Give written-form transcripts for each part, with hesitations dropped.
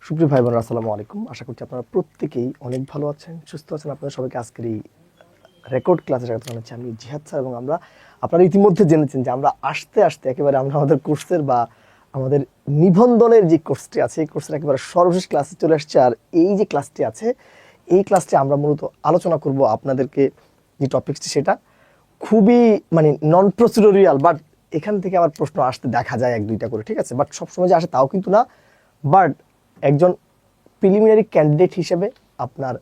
সুপ্রিয় ভাই বোনেরা, আসসালামু আলাইকুম। আশা করছি আপনারা প্রত্যেকেই অনেক ভালো আছেন, সুস্থ আছেন। আপনাদের সবাইকে আজকের এই রেকর্ড ক্লাসে স্বাগত জানাচ্ছি। আমি জিহাদ স্যার, এবং আপনারা ইতিমধ্যে জেনেছেন যে আমরা আস্তে আস্তে একেবারে আমরা আমাদের কোর্সের বা আমাদের নিবন্ধনের যে কোর্সটি আছে এই কোর্সের একেবারে সর্বশেষ ক্লাসে চলে আসছে। আর এই যে ক্লাসটি আছে এই ক্লাসটি আমরা মূলত আলোচনা করব আপনাদেরকে যে টপিকসটি সেটা খুবই নন প্রসিডিউরিয়াল, বাট এখান থেকে আবার প্রশ্ন আসতে দেখা যায় এক দুইটা করে, ঠিক আছে? বাট সবসময় যে আসে তাও কিন্তু না। বাট একজন প্রিলিমিনারি ক্যান্ডিডেট হিসেবে আপনার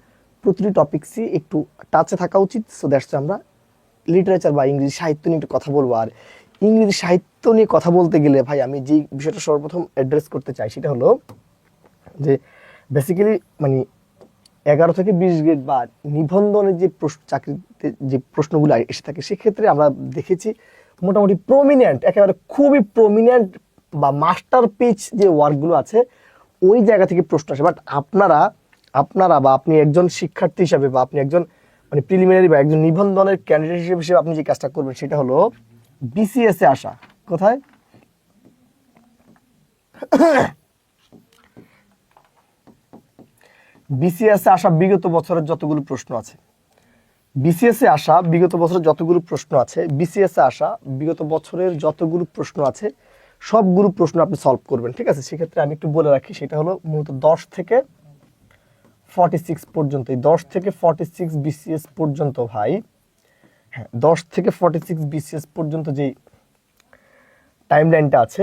প্রতিটি টপিক্সই একটু টাচে থাকা উচিত। সো দ্যাটস আমরা লিটারেচার বা ইংরেজি সাহিত্য নিয়ে একটু কথা বলবো। আর ইংরেজি সাহিত্য নিয়ে কথা বলতে গেলে ভাই আমি যে বিষয়টা সর্বপ্রথম অ্যাড্রেস করতে চাই সেটা হলো যে বেসিক্যালি 11 থেকে 20 গ্রেড বা নিবন্ধনের যে চাকরিতে যে প্রশ্নগুলো এসে থাকে সেক্ষেত্রে আমরা দেখেছি মোটামুটি প্রমিনেন্ট, একেবারে খুবই প্রমিনেন্ট বা মাস্টার পিচ যে ওয়ার্কগুলো আছে ওই জায়গা থেকে প্রশ্ন আসে। বাট আপনারা বা আপনি একজন শিক্ষার্থী হিসাবে বা আপনি একজন প্রিলিমিনারি বা একজন নিবন্ধনের ক্যান্ডিডেট হিসেবে আপনি যে কাজটা করবেন সেটা হলো বিসিএস এ আসা। কোথায়? বিসিএস এ আসা বিগত বছরের যতগুলো প্রশ্ন আছে, বিসিএস এ আসা বিগত বছরের যতগুলো প্রশ্ন আছে, বিসিএস এ আসা বিগত বছরের যতগুলো প্রশ্ন আছে সবগুলো প্রশ্ন আপনি সলভ করবেন, ঠিক আছে? সেক্ষেত্রে আমি একটু বলে রাখি সেটা হলো মূলত 10 থেকে 46 পর্যন্ত, এই 10 থেকে 46 বিসিএস পর্যন্ত ভাই, হ্যাঁ 10 থেকে 46 বিসিএস পর্যন্ত যে টাইম লাইনটা আছে,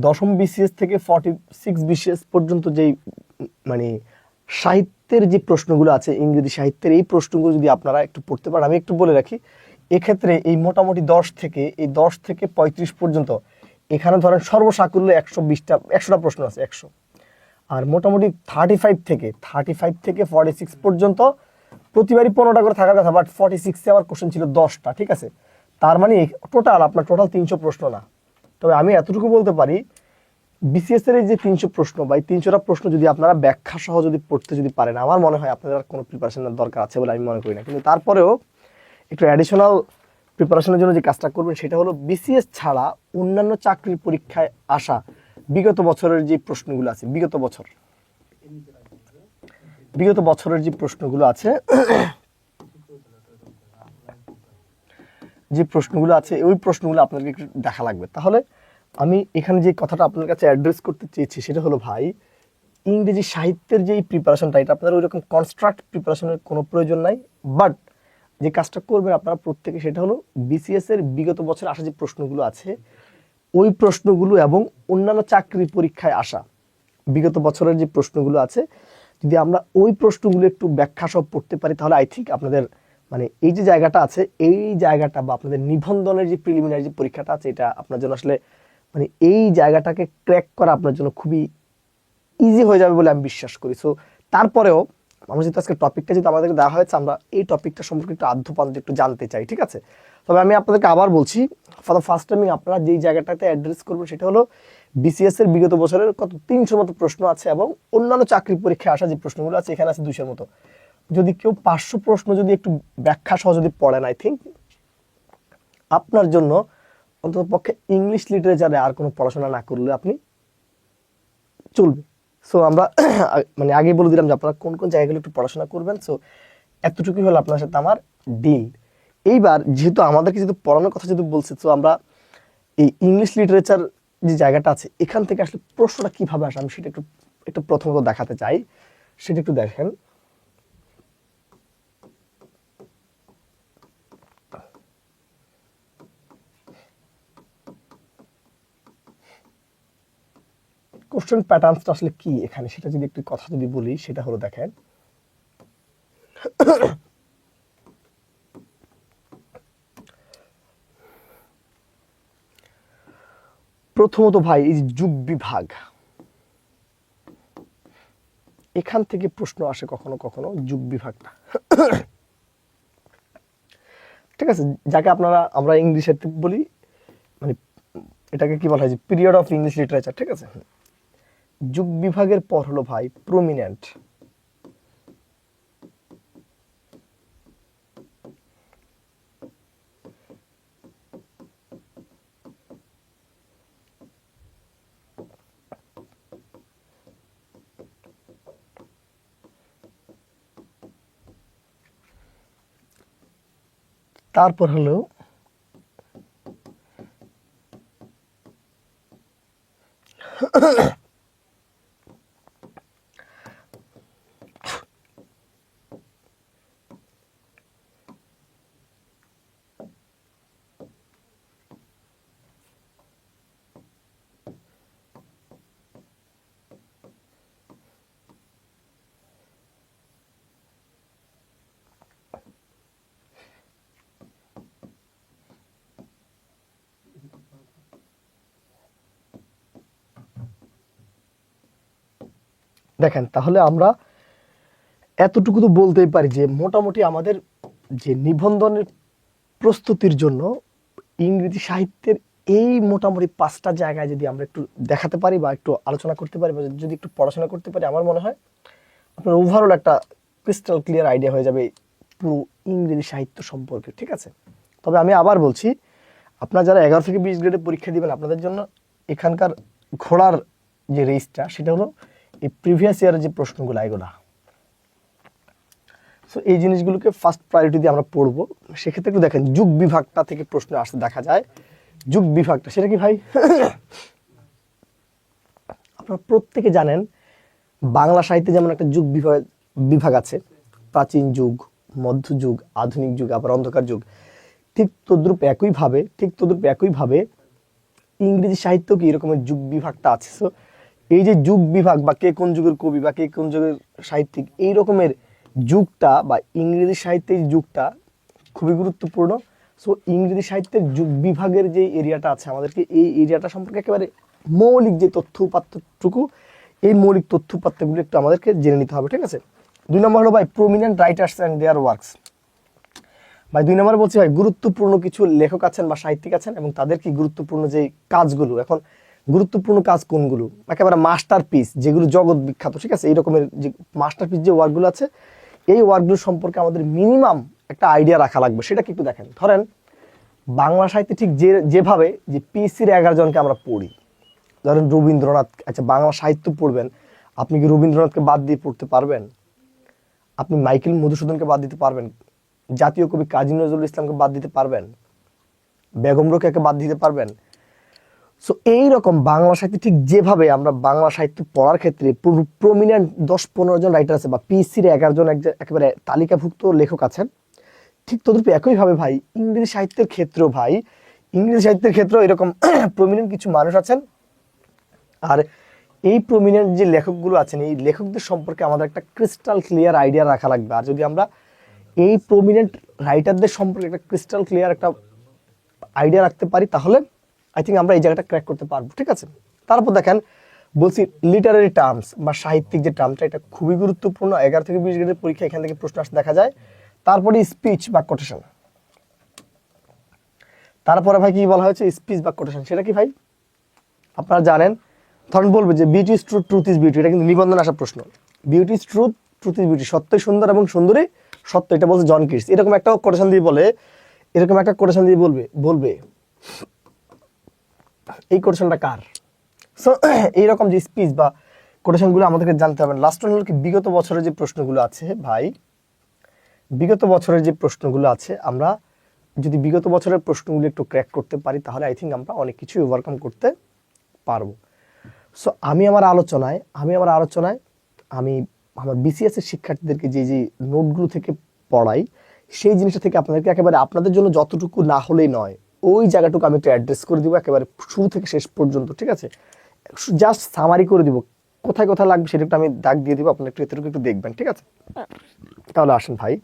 দশম বিসিএস থেকে 46 বিসিএস পর্যন্ত যেই মানে সাহিত্যের যে প্রশ্নগুলো আছে, ইংরেজি সাহিত্যের এই প্রশ্নগুলো যদি আপনারা একটু পড়তে পারেন, আমি একটু বলে রাখি এক্ষেত্রে এই মোটামুটি 10 থেকে 35 পর্যন্ত, এখানে ধরেন সর্বসাকুল্যে 100টা প্রশ্ন আছে, 100। আর মোটামুটি 35 থেকে 46 পর্যন্ত প্রতিবারই 15টা করে থাকার কথা, বাট 46-এ আমার কোশ্চেন ছিল 10টা, ঠিক আছে? তার মানে টোটাল 300 প্রশ্ন না। তবে আমি এতটুকু বলতে পারি বিসিএস এর এই যে 300 প্রশ্ন বা এই 300টা প্রশ্ন যদি আপনারা ব্যাখ্যা সহ যদি পড়তে যদি পারেন, আমার মনে হয় আপনাদের কোনো প্রিপারেশনের দরকার আছে বলে আমি মনে করি না। কিন্তু তারপরেও একটু অ্যাডিশনাল প্রিপারেশনের জন্য যে কাজটা করবেন সেটা হলো বিসিএস ছাড়া অন্যান্য চাকরির পরীক্ষায় আসা বিগত বছরের যে প্রশ্নগুলো আছে, বিগত বছরের যে প্রশ্নগুলো আছে ওই প্রশ্নগুলো আপনাদেরকে একটু দেখা লাগবে। তাহলে আমি এখানে যে কথাটা আপনার কাছে অ্যাড্রেস করতে চেয়েছি সেটা হলো ভাই, ইংরেজি সাহিত্যের যে প্রিপারেশনটা এটা আপনার ওইরকম কনস্ট্রাক্ট প্রিপারেশনের কোনো প্রয়োজন নাই। বাট যে কাজটা করবেন আপনারা প্রত্যেকে সেটা হলো বিসিএস এর বিগত বছর আসা যে প্রশ্নগুলো আছে ওই প্রশ্নগুলো এবং অন্যান্য চাকরির পরীক্ষায় আসা বিগত বছরের যে প্রশ্নগুলো আছে যদি আমরা ওই প্রশ্নগুলো একটু ব্যাখ্যা সব পড়তে পারি তাহলে আই থিঙ্ক আপনাদের এই যে জায়গাটা আছে এই জায়গাটা বা আপনাদের নিবন্ধনের যে প্রিলিমিনারি যে পরীক্ষাটা আছে এটা আপনার জন্য আসলে এই জায়গাটাকে ক্র্যাক করা আপনার জন্য খুবই ইজি হয়ে যাবে বলে আমি বিশ্বাস করি। সো তারপরেও আমরা যেহেতু আজকে টপিকটা যেহেতু আমাদেরকে দেওয়া হয়েছে আমরা এই টপিকটা সম্পর্কে একটু আদ্যপান্ত একটু জানতে চাই, ঠিক আছে? তবে আমি আপনাদেরকে আবার বলছি, ফর দ্য ফার্স্ট টাইম আপনারা যেই জায়গাটাতে অ্যাড্রেস করবেন সেটা হলো বিসিএস এর বিগত বছরের কত 300 মতো প্রশ্ন আছে এবং অন্যান্য চাকরি পরীক্ষায় আসা যে প্রশ্নগুলো আছে এখানে আছে 200 মতো। যদি কেউ 500 প্রশ্ন যদি একটু ব্যাখ্যা সহ যদি পড়েন আই থিঙ্ক আপনার জন্য অন্তত পক্ষে ইংলিশ লিটারেচারে আর কোনো পড়াশোনা না করলে আপনি চলবে। সো আমরা আগে বলে দিলাম যে আপনারা কোন কোন জায়গাগুলো একটু পড়াশোনা করবেন। সো এতটুকুই হলো আপনার সাথে আমার ডিল। এইবার যেহেতু আমাদেরকে যেহেতু পড়ানোর কথা যেহেতু বলছে, তো আমরা এই ইংলিশ লিটারেচার যে জায়গাটা আছে এখান থেকে আসলে প্রশ্নটা কিভাবে আসে আমি সেটা একটু একটু প্রথমত দেখাতে চাই। সেটা একটু দেখেন। কোশ্চেন প্যাটার্নসটা আসলে কি এখানে সেটা যদি একটু কথা যদি বলি সেটা হলো দেখেন, প্রথমত ভাই এই যে যুগ বিভাগ এখান থেকে প্রশ্ন আসে কখনো কখনো যুগ বিভাগটা, ঠিক আছে? যাকে আমরা ইংলিশে বলি মানে এটাকে কি বলা হয় যে পিরিয়ড অফ ইংলিশ লিটারেচার, ঠিক আছে? যুগ বিভাগের পর হলো ভাই প্রমিনেন্ট। তারপর হলো দেখেন, তাহলে আমরা এতটুকু তো বলতেই পারি যে মোটামুটি আমাদের যে নিবন্ধনের প্রস্তুতির জন্য ইংরেজি সাহিত্যের এই মোটামুটি 5টা জায়গায় যদি আমরা একটু দেখাতে পারি বা একটু আলোচনা করতে পারি বা যদি একটু পড়াশোনা করতে পারি, আমার মনে হয় আপনার ওভারঅল একটা ক্রিস্টাল ক্লিয়ার আইডিয়া হয়ে যাবে পুরো ইংরেজি সাহিত্য সম্পর্কে, ঠিক আছে? তবে আমি আবার বলছি, আপনারা যারা 11 থেকে 20 গ্রেডে পরীক্ষা দিবেন, আপনাদের জন্য এখানকার ঘোড়ার যে রেসটা সেটা হলো এই প্রিভিয়াস ইয়ারের যে প্রশ্নগুলো এগুলা। সো এই জিনিসগুলোকে ফার্স্ট প্রায়োরিটি দিয়ে আমরা পড়বো। সেক্ষেত্রে একটু দেখেন যুগ বিভাগটা থেকে প্রশ্ন আসতে দেখা যায়। যুগ বিভাগটা সেটা কি ভাই? আপনারা প্রত্যেকে জানেন বাংলা সাহিত্যে যেমন একটা যুগ বিভাগ আছে, প্রাচীন যুগ, মধ্যযুগ, আধুনিক যুগ, আবার অন্ধকার যুগ। ঠিক তদ্রূপ একইভাবে ইংরেজি সাহিত্য কি এরকমের যুগ বিভাগটা আছে। সো এই যে যুগ বিভাগ বা কে কোন যুগের কবি বা কে কোন যুগের সাহিত্যিক, এই রকমের যুগটা বা ইংরেজি সাহিত্যের যুগটা খুবই গুরুত্বপূর্ণ। সো ইংরেজি সাহিত্যের যুগ বিভাগের যে এরিয়াটা আছে, আমাদেরকে এই এরিয়াটা সম্পর্কে একেবারে মৌলিক যে তথ্য উপাত্তটুকু, এই মৌলিক তথ্য উপাত্তগুলো একটু আমাদেরকে জেনে নিতে হবে, ঠিক আছে? 2 নম্বর হলো ভাই prominent writers and their works. ভাই 2 নম্বরে বলছি ভাই গুরুত্বপূর্ণ কিছু লেখক আছেন বা সাহিত্যিক আছেন এবং তাদের কি গুরুত্বপূর্ণ যে কাজগুলো, এখন গুরুত্বপূর্ণ কাজ কোনগুলো, একেবারে মাস্টারপিস যেগুলো জগৎ বিখ্যাত, ঠিক আছে? এই রকমের যে মাস্টারপিস যে ওয়ার্কগুলো আছে, এই ওয়ার্কগুলো সম্পর্কে আমাদের মিনিমাম একটা আইডিয়া রাখা লাগবে। সেটা কি একটু দেখেন। ধরেন বাংলা সাহিত্যে ঠিক যেভাবে যে পিএসসির 11 জনকে আমরা পড়ি, ধরেন রবীন্দ্রনাথ, আচ্ছা বাংলা সাহিত্য পড়বেন, আপনি কি রবীন্দ্রনাথকে বাদ দিয়ে পড়তে পারবেন? আপনি মাইকেল মধুসূদনকে বাদ দিতে পারবেন? জাতীয় কবি কাজী নজরুল ইসলামকে বাদ দিতে পারবেন? বেগম রোকেয়াকে বাদ দিতে পারবেন? সো এইরকম বাংলা সাহিত্য ঠিক যেভাবে আমরা বাংলা সাহিত্য পড়ার ক্ষেত্রে প্রমিনেন্ট 10-15 জন রাইটার আছে বা পিএসসির 11 জন একেবারে তালিকাভুক্ত লেখক আছেন, ঠিক তদ্রূপ একইভাবে ভাই ইংরেজি সাহিত্যের ক্ষেত্রেও এরকম প্রমিনেন্ট কিছু মানুষ আছেন। আর এই প্রমিনেন্ট যে লেখকগুলো আছেন, এই লেখকদের সম্পর্কে আমাদের একটা ক্রিস্টাল ক্লিয়ার আইডিয়া রাখা লাগবে। আর যদি আমরা এই প্রমিনেন্ট রাইটারদের সম্পর্কে একটা ক্রিস্টাল ক্লিয়ার একটা আইডিয়া রাখতে পারি, তাহলে আই থিঙ্ক আমরা এই জায়গাটা ক্র্যাক করতে পারবো, ঠিক আছে? তারপর দেখেন বলছি লিটারারি টার্মস বা সাহিত্যিক যে টার্মটা, এটা খুবই গুরুত্বপূর্ণ। 11 থেকে 20 গ্রেডের পরীক্ষা এখান থেকে প্রশ্ন আসতে দেখা যায়। তারপরে স্পিচ বা কোটেশন, তারপরে ভাই কি বলা হয়েছে, স্পিচ বা কোটেশন, সেটা কি ভাই? আপনারা জানেন, ধরেন বলবে যে beauty is truth, truth is beauty, এটা কিন্তু নিবন্ধন আসা প্রশ্ন। Beauty is truth, truth is beauty, সত্যই সুন্দর এবং সুন্দরী সত্য, এটা বলছে জন কিটস। এরকম একটা কোটেশন দিয়ে বলবে এই কোটেশনটা কার? সো এইরকম যে স্পিচ বা কোটেশনগুলো আমাদেরকে জানতে হবে। লাস্ট হলো কি বিগত বছরের যে প্রশ্নগুলো আছে ভাই, আমরা যদি বিগত বছরের প্রশ্নগুলো একটু ক্র্যাক করতে পারি, তাহলে আই থিঙ্ক আমরা অনেক কিছু ওভারকাম করতে পারবো। সো আমি আমার আলোচনায় আমি আমার বিসিএস এর শিক্ষার্থীদেরকে যে নোটগুলো থেকে পড়াই, সেই জিনিসটা থেকে আপনাদেরকে একেবারে আপনাদের জন্য যতটুকু না হলেই নয়, ওই জায়গাটুকু আমি একটু অ্যাড্রেস করে দিব একেবারে শুরু থেকে শেষ পর্যন্ত, ঠিক আছে? জাস্ট সামারি করে দিব, কোথায় কোথায় লাগবে সেটা একটু আমি দাগ দিয়ে দিব, আপনারা একটু এতটুকু একটু দেখবেন, ঠিক আছে? তাহলে আসেন ভাই,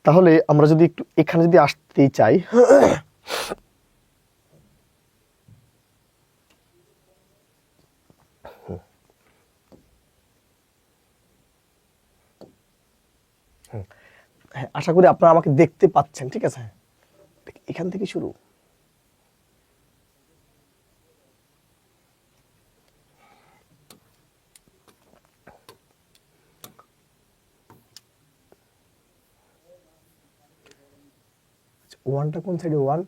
তাহলে আমরা যদি একটু এখানে যদি আসতেই চাই, হ্যাঁ আশা করি আপনারা আমাকে দেখতে পাচ্ছেন, ঠিক আছে? এখান থেকে শুরু। ওয়ানটা কোন সাইডে? ওয়ান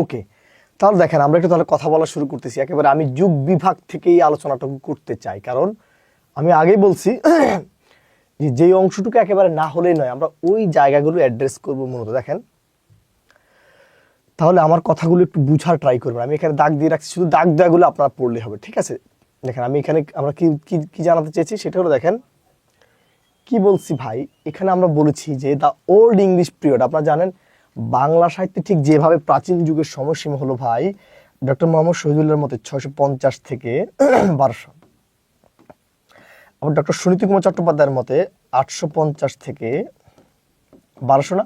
ওকে, তাহলে দেখেন আমরা একটু তাহলে কথা বলা শুরু করতেছি। একেবারে আমি যুগ বিভাগ থেকেই আলোচনাটা করতে চাই, কারণ আমি আগেই বলছি যে যেই অংশটুকু একেবারে না হলেই নয়, আমরা ওই জায়গাগুলো অ্যাড্রেস করব মূলত। দেখেন তাহলে আমার কথাগুলো একটু বুঝার ট্রাই করবেন। আমি এখানে দাগ দিয়ে রাখছি, শুধু দাগ দেওয়াগুলো আপনারা পড়লে হবে, ঠিক আছে? দেখেন আমি এখানে আমরা কি কি জানাতে চেয়েছি সেটা হলো, দেখেন কি বলছি ভাই, এখানে আমরা বলেছি যে দ্য ওল্ড ইংলিশ পিরিয়ড। আপনারা জানেন বাংলা সাহিত্যে ঠিক যেভাবে প্রাচীন যুগের সময়সীমা হলো ভাই ডক্টর মোহাম্মদ শহীদুল্লাহর মতে 650 থেকে 1200, আবার ডক্টর সুনীতি কুমার চট্টোপাধ্যায়ের মতে 850 থেকে 1200 না?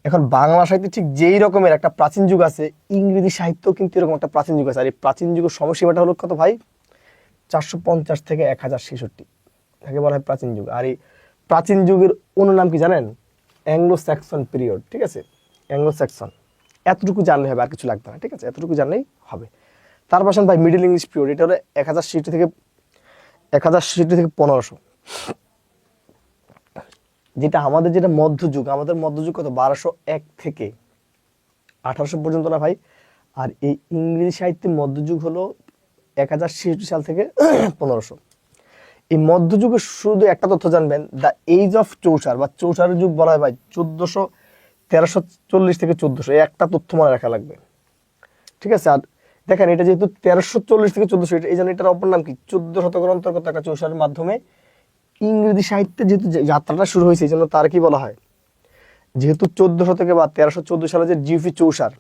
এখন বাংলা সাহিত্যে ঠিক যেই রকমের একটা প্রাচীন যুগ আছে, ইংরেজি সাহিত্যেও কিন্তু এরকম একটা প্রাচীন যুগ আছে। আর এই প্রাচীন যুগের সময়সীমাটা হলো কত ভাই? 450 থেকে 1066, তাকে বলা হয় প্রাচীন যুগ। আর এই প্রাচীন যুগের অন্য নাম কি জানেন? অ্যাংলো স্যাক্সন পিরিয়ড, ঠিক আছে? Anglo Saxon. এতটুকু জানলে হবে, আর কিছু লাগবে না, ঠিক আছে? এতটুকু জানলেই হবে। তার পাশে ভাই মিডল ইংলিশ পিরিয়ড, এটা হলো 1060 থেকে 1500, যেটা আমাদের যেটা মধ্যযুগ। আমাদের মধ্যযুগ কত? 1201 থেকে 1800 পর্যন্ত না ভাই? আর এই ইংরেজি সাহিত্যের মধ্যযুগ হলো 1066 সাল থেকে 1500। এই মধ্যযুগের শুধু একটা তথ্য জানবেন, দ্য এজ অফ চৌসার বা চৌসারের যুগ বলা হয় ভাই 1340 থেকে 1400, এই একটা তথ্য মনে রাখা লাগবে, ঠিক আছে? আর দেখেন এটা যেহেতু 1340 থেকে 1400, এই জন্য এটার অপর নাম কি? 14 শতকের অন্তর্গত একটা চৌসারের মাধ্যমে ইংরেজি সাহিত্যের যেহেতু যাত্রাটা শুরু হয়েছে, এই জন্য তার কি বলা হয়, যেহেতু 14 শতকে বা 1314 সালে যে জিওফি চৌসার,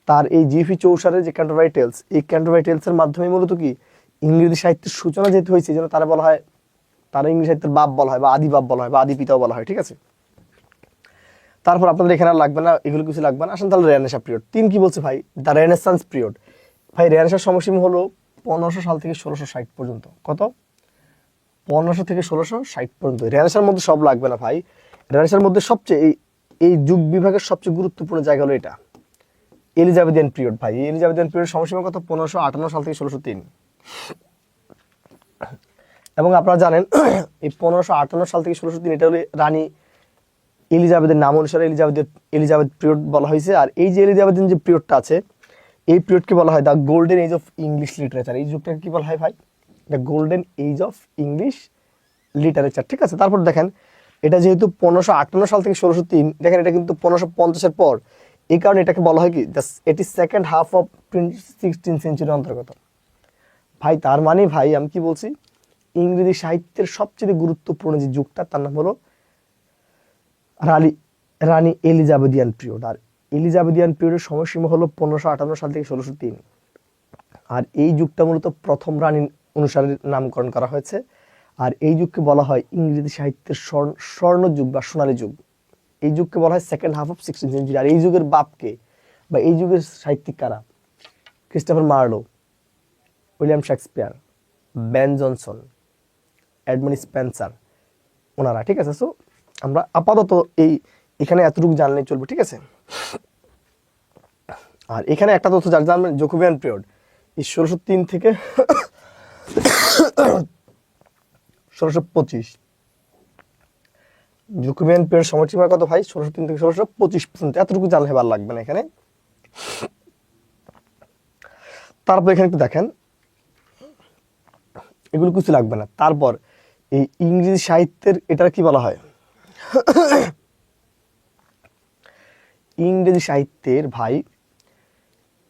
তার এই জিওফি চৌসারের যে ক্যান্টারবারি টেলস, এই ক্যান্টারবারি টেলসের মাধ্যমে মূলত কি ইংরেজি সাহিত্যের সূচনা যেহেতু হয়েছে, এই জন্য তারা বলা হয়, তারা ইংরেজি সাহিত্যের বাপ বলা হয় বা আদি বাপ বলা হয় বা আদি পিতাও বলা হয়, ঠিক আছে? তারপর আপনাদের এখানে আর লাগবে না, এগুলো কিছু লাগবে না। আসেন তাহলে রেনেসাঁ পিরিয়ড। কি বলছে ভাই? The renaissance period. ভাই রেনেসাঁর সময়সীমা হলো 1500 সাল থেকে 1660 পর্যন্ত। কত? 1500 থেকে 1660 পর্যন্ত। রেনেসাঁর মধ্যে সব লাগবে না ভাই। রেনেসাঁর মধ্যে সবচেয়ে এই যুগ বিভাগের সবচেয়ে গুরুত্বপূর্ণ জায়গা হলো এটা, এলিজাবেথিয়ান পিরিয়ড। ভাই এলিজাবেথিয়ান পিরিয়ড সময়সীমা কত? 1558 সাল থেকে 1603। এবং আপনারা জানেন এই 1558 সাল থেকে 1603, এটা হলো রানী এলিজাবেথের নাম অনুসারে এলিজাবেথ পিরিয়ড বলা হয়েছে। আর এই যে এলিজাবেথিয়ান যে পিরিয়ডটা আছে, এই পিরিয়ডকে বলা হয় the golden age of English literature. এই যুগটাকে কি বলা হয় ভাই? The golden age of English literature, ঠিক আছে? তারপর দেখেন এটা যেহেতু 1558 সাল থেকে 1603, দেখেন এটা কিন্তু 1550-এর পর, এই কারণে এটাকে বলা হয় কি, এটি সেকেন্ড হাফ অফ 16th সেঞ্চুরির অন্তর্গত। ভাই তার মানে ভাই আমি কি বলছি, ইংরেজি সাহিত্যের সবচেয়ে গুরুত্বপূর্ণ যে যুগটা, তার নাম হলো রানী এলিজাবেথিয়ান পিরিয়ড। আর এলিজাবেথিয়ান পিরিয়ডের সময়সীমা হলো 1558 সাল থেকে 1603। আর এই যুগটা মূলত প্রথম রানী অনুসারে নামকরণ করা হয়েছে। আর এই যুগকে বলা হয় ইংরেজি সাহিত্যের স্বর্ণ যুগ বা সোনালী যুগ। এই যুগকে বলা হয় second half of 16th century. আর এই যুগের বাপকে বা এই যুগের সাহিত্যিক কারা? Christopher Marlowe, William Shakespeare, Ben Jonson, Edmund Spenser, ওনারা, ঠিক আছে? সো আমরা আপাতত এখানে এতটুকু জানলেই চলবে, ঠিক আছে? আর এখানে একটা তথ্য জানবেন, জ্যাকোবিয়ান পিরিয়ড, এই 1603 থেকে 1625। জ্যাকোবিয়ান পিরিয়ড সময়সীমা কত ভাই? 1603 থেকে 1625 পর্যন্ত। এতটুকু জানলে ভালো লাগবে না এখানে। তারপর এখানে একটু দেখেন, এগুলো কিছু লাগবে না। তারপর এই ইংরেজি সাহিত্যের এটা কি বলা হয়? ইংরেজি সাহিত্যের ভাই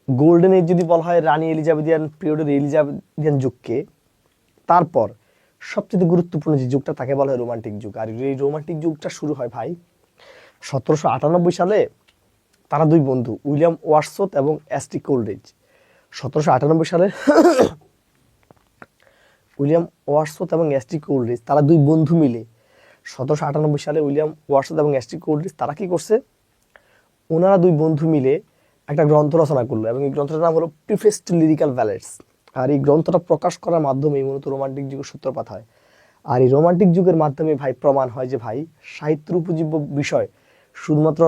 গোল্ডেন এজ যদি বলা হয় রানী এলিজাবেথিয়ান পিরিয়ডের এলিজাবেথিয়ান যুগকে, তারপর সবচেয়ে গুরুত্বপূর্ণ যে যুগটা, তাকে বলা হয় রোমান্টিক যুগ। আর এই রোমান্টিক যুগটা শুরু হয় ভাই 1798 সালে। তারা দুই বন্ধু, উইলিয়াম ওয়ার্ডসওয়ার্থ এবং এসটি কোলরিজ। 1798 সালে উইলিয়াম ওয়ার্ডসওয়ার্থ এবং এসটি কোলরিজ, তারা দুই বন্ধু মিলে 1798 সালে উইলিয়াম ওয়ার্ডসওয়ার্থ এবং এসটি কোলরিজ তারা কি করছে, ওনারা দুই বন্ধু মিলে একটা গ্রন্থ রচনা করলো। এবং এই গ্রন্থটার নাম হলো প্রিফেস টু লিরিক্যাল ব্যালেডস। আর এই গ্রন্থটা প্রকাশ করার মাধ্যমে মূলত রোমান্টিক যুগের সূত্রপাত হয়। আর এই রোমান্টিক যুগের মাধ্যমে ভাই প্রমাণ হয় যে ভাই সাহিত্যের উপজীব্য বিষয় শুধুমাত্র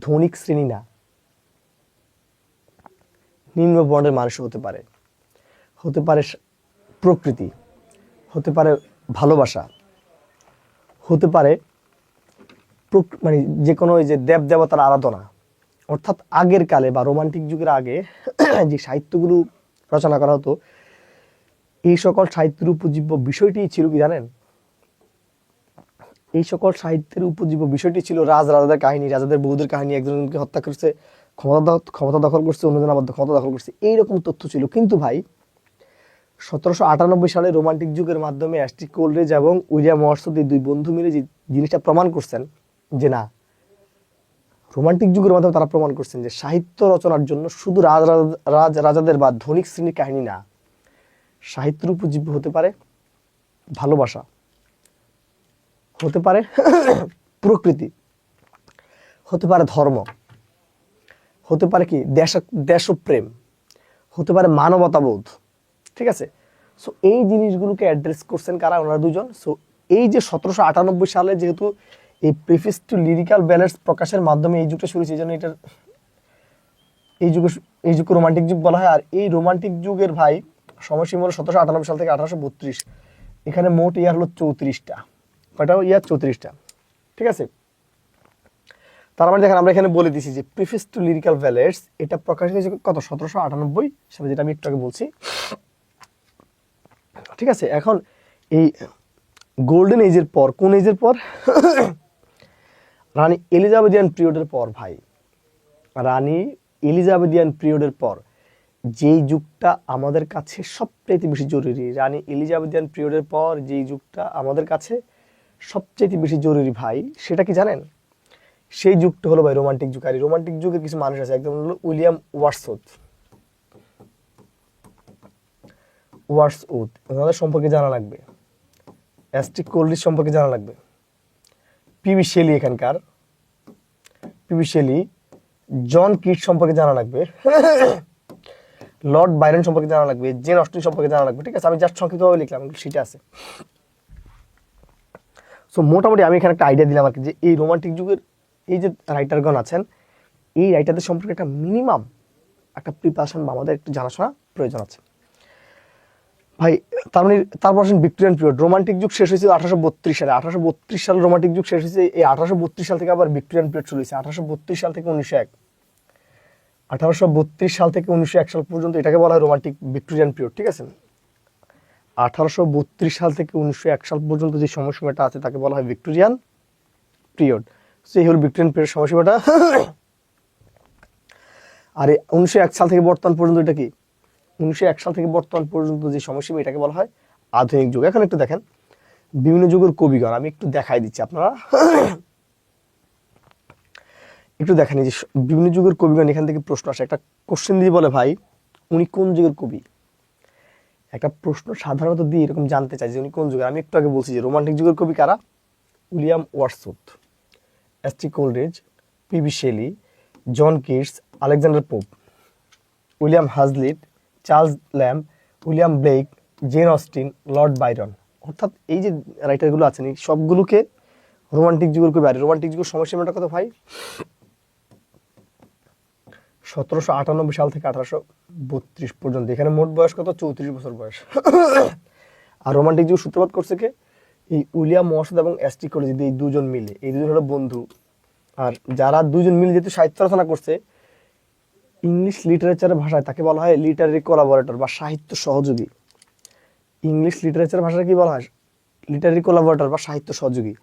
ধনিক শ্রেণী না, নিম্ন বর্ণের মানুষ হতে পারে, হতে পারে প্রকৃতি, হতে পারে ভালোবাসা, হতে পারে মানে যে কোনো ওই যে দেব দেবতার আরাধনা, অর্থাৎ আগের কালে বা রোমান্টিক যুগের আগে যে সাহিত্যগুলো রচনা করা হতো, এই সকল সাহিত্যের উপজীব্য বিষয়টি ছিল কি জানেন? এই সকল সাহিত্যের উপজীব্য বিষয়টি ছিল রাজাদের কাহিনী, রাজাদের বউদের কাহিনী, একজনকে হত্যা করছে, ক্ষমতা দখল করছে, অন্যজন আবার ক্ষমতা দখল করছে, এইরকম তথ্য ছিল। কিন্তু ভাই 1798 সালে রোমান্টিক যুগের মাধ্যমে অ্যাস্ট্রিক কোলরিজ এবং উইলিয়াম ওয়ার্ডসওয়ার্থ এই দুই বন্ধু মিলে যে জিনিসটা প্রমাণ করছেন যে না, রোমান্টিক যুগের মাধ্যমে তারা প্রমাণ করছেন যে সাহিত্য রচনার জন্য শুধু রাজাদের বা ধনিক শ্রেণীর কাহিনী না, সাহিত্যের উপজীব্য হতে পারে ভালোবাসা, হতে পারে প্রকৃতি, হতে পারে ধর্ম, হতে পারে কি দেশপ্রেম, হতে পারে মানবতাবোধ। ঠিক আছে? সো এই জিনিসগুলোকে অ্যাড্রেস করছেন কারা? ওনারা দুজন। সো এই যে 1798 সালে যেহেতু এই প্রিফেস টু লিরিক্যাল ব্যালেন্স প্রকাশের মাধ্যমে এই যুগটা শুরু হয়েছে, এই জন্য এটার এই যুগকে রোমান্টিক যুগ বলা হয়। আর এই রোমান্টিক যুগের ভাই সময়সীমা হলো 1798 সাল থেকে 1832। এখানে মোট ইয়ার হলো 34টা। কয়টাও ইয়ার? 34টা। ঠিক আছে? তার মানে দেখেন আমরা এখানে বলে দিছি যে প্রিফেস টু লিরিক্যাল ব্যালেন্স এটা প্রকাশিত হয়েছে কত? 1798 সালে, যেটা আমি একটু আগে বলছি। ঠিক আছে? এখন এই গোল্ডেন এজের পর, কোন এজের পর? রানী এলিজাবেথিয়ান পিরিয়ডের পর ভাই, রানী এলিজাবেথিয়ান পিরিয়ডের পর যেই যুগটা আমাদের কাছে সবচেয়ে বেশি জরুরি, রানী এলিজাবেথিয়ান পিরিয়ডের পর যেই যুগটা আমাদের কাছে সবচেয়ে বেশি জরুরি ভাই, সেটা কি জানেন? সেই যুগটা হলো ভাই রোমান্টিক যুগ। আর এই রোমান্টিক যুগের কিছু মানুষ আছে, একদম হলো উইলিয়াম ওয়ার্ডসওয়ার্থ। ওনাদের সম্পর্কে জানা লাগবে, অ্যাস্ট্রিক কোলরিজ সম্পর্কে জানা লাগবে, পিবি শেলি, এখানকার পিবি শেলি, জন কিট সম্পর্কে জানা লাগবে, লর্ড বাইরন সম্পর্কে জানা লাগবে, জেন অস্টিন সম্পর্কে জানা লাগবে। ঠিক আছে? আমি জাস্ট সংক্ষিপ্তভাবে লিখলাম, সেটা আছে। সো মোটামুটি আমি এখানে একটা আইডিয়া দিলাম আর কি, যে এই রোমান্টিক যুগের এই যে রাইটারগণ আছেন, এই রাইটারদের সম্পর্কে একটা মিনিমাম একটা প্রিপারেশন বা আমাদের একটু জানাশোনা প্রয়োজন আছে ভাই। তারপর আসেন ভিক্টোরিয়ান পিরিয়ড। রোমান্টিক যুগ শেষ হয়েছে 1832 সালে। 1832 সালে রোমান্টিক যুগ শেষ হয়েছে। এই 1832 সাল থেকে আবার ভিক্টোরিয়ান পিরিয়ড শুরু হয়েছে। 1832 সাল থেকে 1901, 1832 সাল থেকে 1901 সাল পর্যন্ত এটাকে বলা হয় রোমান্টিক ভিক্টোরিয়ান পিরিয়ড। ঠিক আছে? 1832 সাল থেকে 1901 সাল পর্যন্ত যে সময়সীমাটা আছে তাকে বলা হয় ভিক্টোরিয়ান পিরিয়ড। সেই হল ভিক্টোরিয়ান পিরিয়ড সময়সীমাটা। আর 1901 সাল থেকে বর্তমান পর্যন্ত এটা কি? 1901 সাল থেকে বর্তমান পর্যন্ত যে সময়সীমা, এটাকে বলা হয় আধুনিক যুগ। এখন একটু দেখেন বিভিন্ন যুগের কবিগণ, আমি একটু দেখাই দিচ্ছি আপনারা একটু দেখেন। এই যে বিভিন্ন যুগের কবিগণ, এখান থেকে প্রশ্ন আসে, একটা কোশ্চেন দিয়ে বলে ভাই উনি কোন যুগের কবি। একটা প্রশ্ন সাধারণত দিয়ে এরকম জানতে চাই যে উনি কোন যুগের। আমি একটু আগে বলছি যে রোমান্টিক যুগের কবি কারা? উইলিয়াম ওয়ার্ডসওয়ার্থ, অ্যাস্ট্রিক Coleridge, PB Shelley, John Keats, Alexander Pope, William Hazlitt, Charles Lamb, William Blake, Jane Austen, Lord Byron. অর্থাৎ এই যে রাইটারগুলো আছেন, এই সবগুলোকে রোমান্টিক যুগের কবি। আর রোমান্টিক যুগের সময়সীমাটা কত ভাই? 1798 সাল থেকে 1832 পর্যন্ত। এখানে মোট বয়স কত? 34 বছর বয়স। আর রোমান্টিক যুগ সূত্রপাত করছে কে? এই উইলিয়াম ওয়ার্ডসওয়ার্থ এবং অ্যাস্ট্রিক কোলরিজ, এই দুজন মিলে। এই দুজন হলো বন্ধু। আর যারা দুজন মিলে যেহেতু সাহিত্য রচনা করছে, ইংলিশ লিটারেচারের ভাষায় তাকে বলা হয় লিটারারি কোলাবোরেটর বা সাহিত্য সহযোগী। ইংলিশ লিটারেচার ভাষাটা কি বলা হয়? লিটারারি কোলাবোরেটর বা সাহিত্য সহযোগী।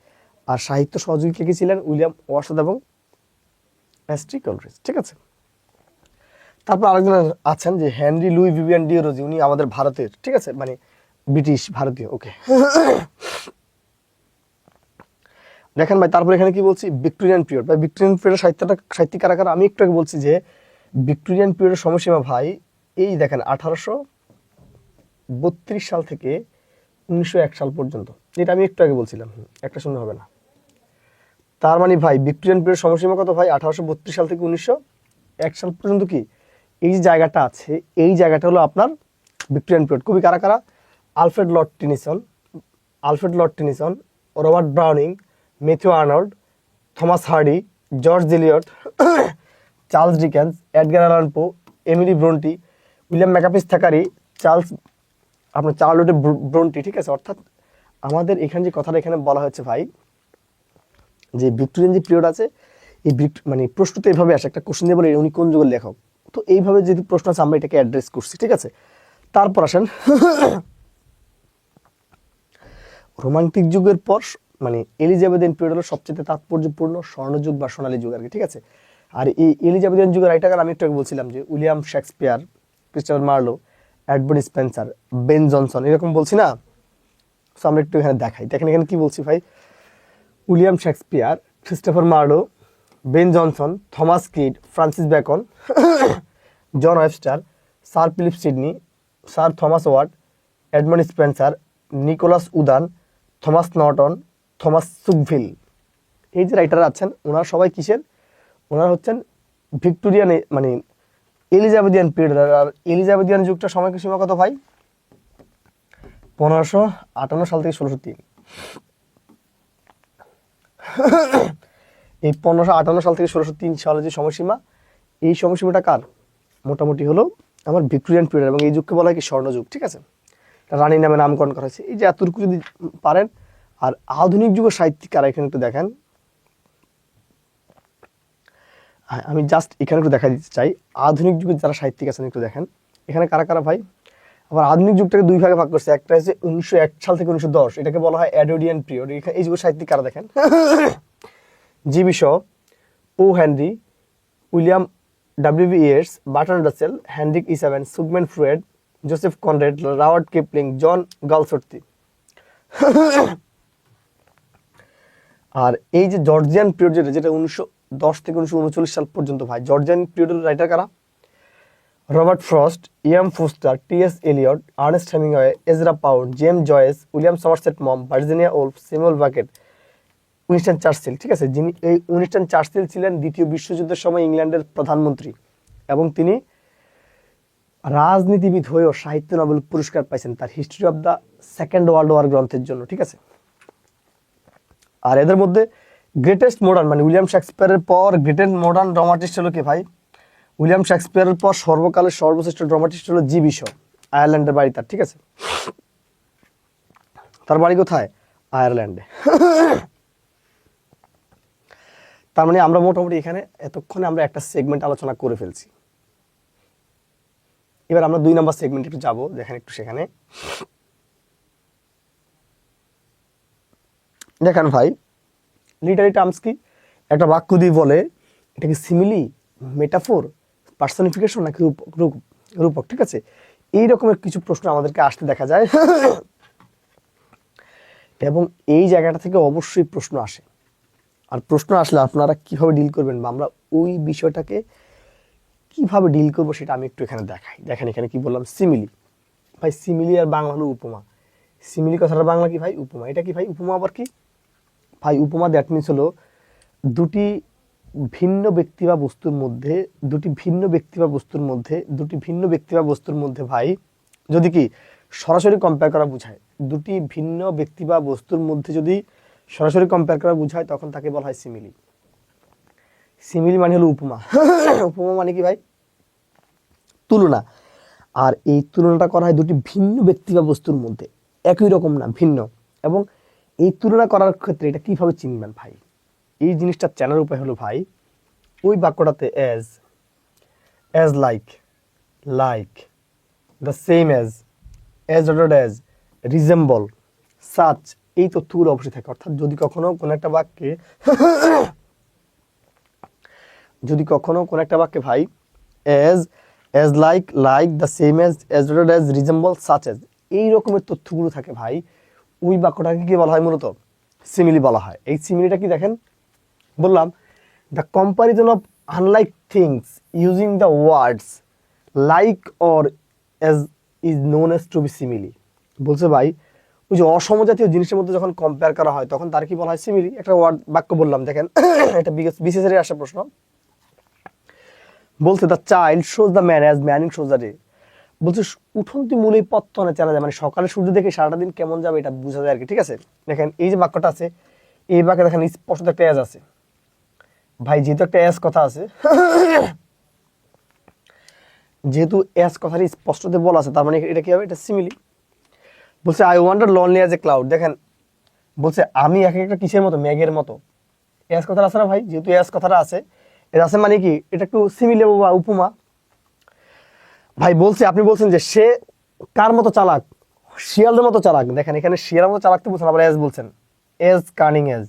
আর সাহিত্য সহযোগী কে কি ছিলেন? উইলিয়াম ওয়ার্ডসওয়ার্থ এবং অ্যাস্ট্রিক কোলরিজ। ঠিক আছে? তারপর আরেকজন আছেন যে হেনরি লুই ভিভিয়ান ডিরোজি, উনি আমাদের ভারতের। ঠিক আছে? মানে ব্রিটিশ ভারতীয়। ওকে। দেখেন ভাই, তারপর এখানে কি বলছি? Victorian period. ভাই ভিক্টোরিয়ান পিরিয়ডের সাহিত্যিক কারা কারা? আমি একটু আগে বলছি যে ভিক্টোরিয়ান পিরিয়ডের সময়সীমা ভাই এই দেখেন 1832 সাল থেকে 1901 সাল পর্যন্ত। যেটা আমি একটু আগে বলছিলাম, একটা শূন্য হবে না। তার মানে ভাই ভিক্টোরিয়ান পিরিয়ড সময়সীমা কত ভাই? 1832 সাল থেকে 1901 সাল পর্যন্ত। কি এই যে জায়গাটা আছে, এই জায়গাটা হলো আপনার ভিক্টোরিয়ান পিরিয়ড। কবি কারা কারা? Alfred Lord Tennyson, Robert Browning, Matthew Arnold, Thomas Hardy, George Eliot, Charles Dickens, Edgar Allan Poe, Emily Bronte, William Makepeace Thackeray, Charlotte Bronte. ঠিক আছে? অর্থাৎ আমাদের এখানে যে কথাটা এখানে বলা হচ্ছে ভাই, যে ভিক্টোরিয়ান যে পিরিয়ড আছে, এই মানে প্রশ্নতে এভাবে আসে, একটা কোশ্চেন দিয়ে বলে উনি কোন যুগের লেখক। তো এইভাবে যদি প্রশ্ন আছে আমরা এটাকে অ্যাড্রেস করছি, ঠিক আছে। তারপর আসেন রোমান্টিক যুগের পর মানে এলিজাবেথিয়ান পিরিয়ড হলো সবচেয়ে তাৎপর্যপূর্ণ স্বর্ণযুগ বা সোনালী যুগ আর কি, ঠিক আছে। আর এই এলিজাবেথিয়ান যুগের রাইটার আমি একটু আগে বলছিলাম যে William Shakespeare, Christopher Marlowe, Edmund Spencer, Ben Jonson, এরকম বলছি না। সো আমরা একটু এখানে দেখাই, দেখেন এখানে কি বলছি ভাই। William Shakespeare, Christopher Marlowe, Ben Jonson, Thomas Kyd, Francis Bacon, John Webster, Sir Philip Sidney, Sir Thomas Wyatt, Edmund Spenser, Nicholas Udall, Thomas Norton, Thomas Sackville, এই যে রাইটার আছেন ওনারা সবাই কিসের, ওনারা হচ্ছেন ভিক্টোরিয়ান মানে এলিজাবেথিয়ান পিরিয়ড। আর এলিজাবেথিয়ান যুগটা সময়সীমা কত ভাই? 1558 সাল থেকে 1603। এই 1558 সাল থেকে 1603 সালের যে সময়সীমা, এই সময়সীমাটা কার? মোটামুটি হলো আমার ভিক্টোরিয়ান পিরিয়ড, এবং এই যুগকে বলা হয় কি স্বর্ণযুগ, ঠিক আছে। রানী নামে নামকরণ করা হয়েছে। এই যে এতটুকু যদি পারেন। আর আধুনিক যুগের সাহিত্যিক কারা এখানে একটু দেখেন, আমি জাস্ট এখানে একটু দেখা দিতে চাই আধুনিক যুগের যারা সাহিত্যিক আছেন একটু দেখেন এখানে কারা কারা ভাই। আবার আধুনিক যুগটাকে দুই ভাগে ভাগ করছে, একটা হচ্ছে 1901 সাল থেকে 1910, এটাকে বলা হয় এডওয়ার্ডিয়ান পিরিয়ড। এই যুগের সাহিত্যিক কারা দেখেন, GB Shaw, O Henry, William WB. Yeats, Bertrand Russell, Henrik ইসাবেন, Sigmund Freud, Joseph Conrad, Robert Kipling, John Galsworthy. আর এই যে জর্জিয়ান পিরিয়ড যেটা 1910 থেকে 1939 সাল পর্যন্ত ভাই, জর্জিয়ান পিরিয়ডের রাইটার কারা? Robert Frost, EM Forster, TS. Eliot, Ernest Hemingway, Ezra Pound, James Joyce, William Somerset Maugham, Virginia Woolf, Samuel Beckett, Winston Churchill, ঠিক আছে। যিনি এই উইনস্টন চার্চিল ছিলেন দ্বিতীয় বিশ্বযুদ্ধের সময় ইংল্যান্ডের প্রধানমন্ত্রী, এবং তিনি রাজনীতিবিদ হয়েও সাহিত্য নোবেল পুরস্কার পাইছেন তার history of the second world war গ্রন্থের জন্য, ঠিক আছে। আর এদের মধ্যে গ্রেটেস্ট মডার্ন মানে উইলিয়াম শেক্সপিয়ারের পর গ্রেটেস্ট মডার্ন ড্রামাটিস্ট হলো কে ভাই? উইলিয়াম শেক্সপিয়ারের পর সর্বকালের সর্বশ্রেষ্ঠ ড্রামাটিস্ট হলো জিবি শ, আয়ারল্যান্ডের বাড়ি তার, ঠিক আছে। তার বাড়ি কোথায়? আয়ারল্যান্ডে। তার মানে আমরা মোটামুটি এখানে এতক্ষণে আমরা একটা সেগমেন্ট আলোচনা করে ফেলছি। এবার আমরা 2 নম্বর সেগমেন্ট একটু যাবো, দেখেন একটু সেখানে দেখেন ভাই লিটারি টার্মস কি, একটা বাক্য দিয়ে বলে এটা কি সিমিলি, মেটাফোর, পার্সনিফিকেশন নাকি রূপক, ঠিক আছে। এই রকমের কিছু প্রশ্ন আমাদেরকে আসতে দেখা যায়, এবং এই জায়গাটা থেকে অবশ্যই প্রশ্ন আসে। আর প্রশ্ন আসলে আপনারা কিভাবে ডিল করবেন বা আমরা ওই বিষয়টাকে কিভাবে ডিল করবো সেটা আমি একটু এখানে দেখাই। দেখেন এখানে কি বললাম, সিমিলি। ভাই সিমিলি আর বাংলা হলো উপমা। সিমিলি কথাটা বাংলা কি ভাই? উপমা। এটা কি ভাই উপমা আবার কি ভাই? উপমা দ্যাট মিনস হলো দুটি ভিন্ন ব্যক্তি বা বস্তুর মধ্যে ভাই যদি কি সরাসরি কম্পেয়ার করা বোঝায়, দুটি ভিন্ন ব্যক্তি বা বস্তুর মধ্যে যদি সরাসরি কম্পেয়ার করা বোঝায় তখন তাকে বলা হয় সিমিলি। সিমিলি মানে হলো উপমা। উপমা মানে কি ভাই? তুলনা। আর এই তুলনাটা করা হয় দুটি ভিন্ন ব্যক্তি বা বস্তুর মধ্যে, একই রকম না, ভিন্ন। এবং এই তুলনা করার ক্ষেত্রে এটা কিভাবে চিনবেন ভাই? এই জিনিসটা চেনার উপায় হলো ভাই ওই বাক্যটাতে as like, the same as dotted as, resemble, such, এই তথ্যগুলো অবশ্যই থাকে। অর্থাৎ যদি কখনো কোনো একটা বাক্যে ভাই as like, the same as dotted as, resemble, such as, এই রকমের তথ্যগুলো থাকে ভাই, ওই বাক্যটাকে কি বলা হয়? মূলত সিমিলি বলা হয়। এই সিমিলিটা কি দেখেন বললাম, the comparison of unlike things using the words like or as is known as to be simile. বলছে ভাই ওই যে অসমজাতীয় জিনিসের মধ্যে যখন কম্পেয়ার করা হয় তখন তার কি বলা হয়? সিমিলি। একটা বাক্য বললাম দেখেন, এটা বিশেষ আসা প্রশ্ন। বলছে the child shows the man as man in shows the day. বলছে উঠন্তি মূলেই পত্তনে চেনা যায়, মানে সকালে সূর্য দেখে সারাটা দিন কেমন যাবে এটা বোঝা যায় আর কি, ঠিক আছে। দেখেন এই যে বাক্যটা আছে, এই বাক্যে দেখেন স্পষ্ট একটা এজ আছে ভাই, যেহেতু একটা এস কথা আছে, যেহেতু এস কথার স্পষ্টতে বলা আছে, তার মানে এটা কি হবে? এটা সিমিলি। বলছে I wonder lonely as a cloud. দেখেন বলছে আমি এক একটা কিসের মতো? মেঘের মতো। এস কথাটা আছে না ভাই, যেহেতু এস কথাটা আছে, এটা আছে মানে কি, এটা একটু সিমিলে বা উপমা। ভাই বলছে, আপনি বলছেন যে সে কার মতো চালাক, শিয়ালদের মতো চালাক। দেখেন এখানে শিয়ালের মতো চালাক তো বলছেন, আবার এজ বলছেন, এজ কানিং এজ।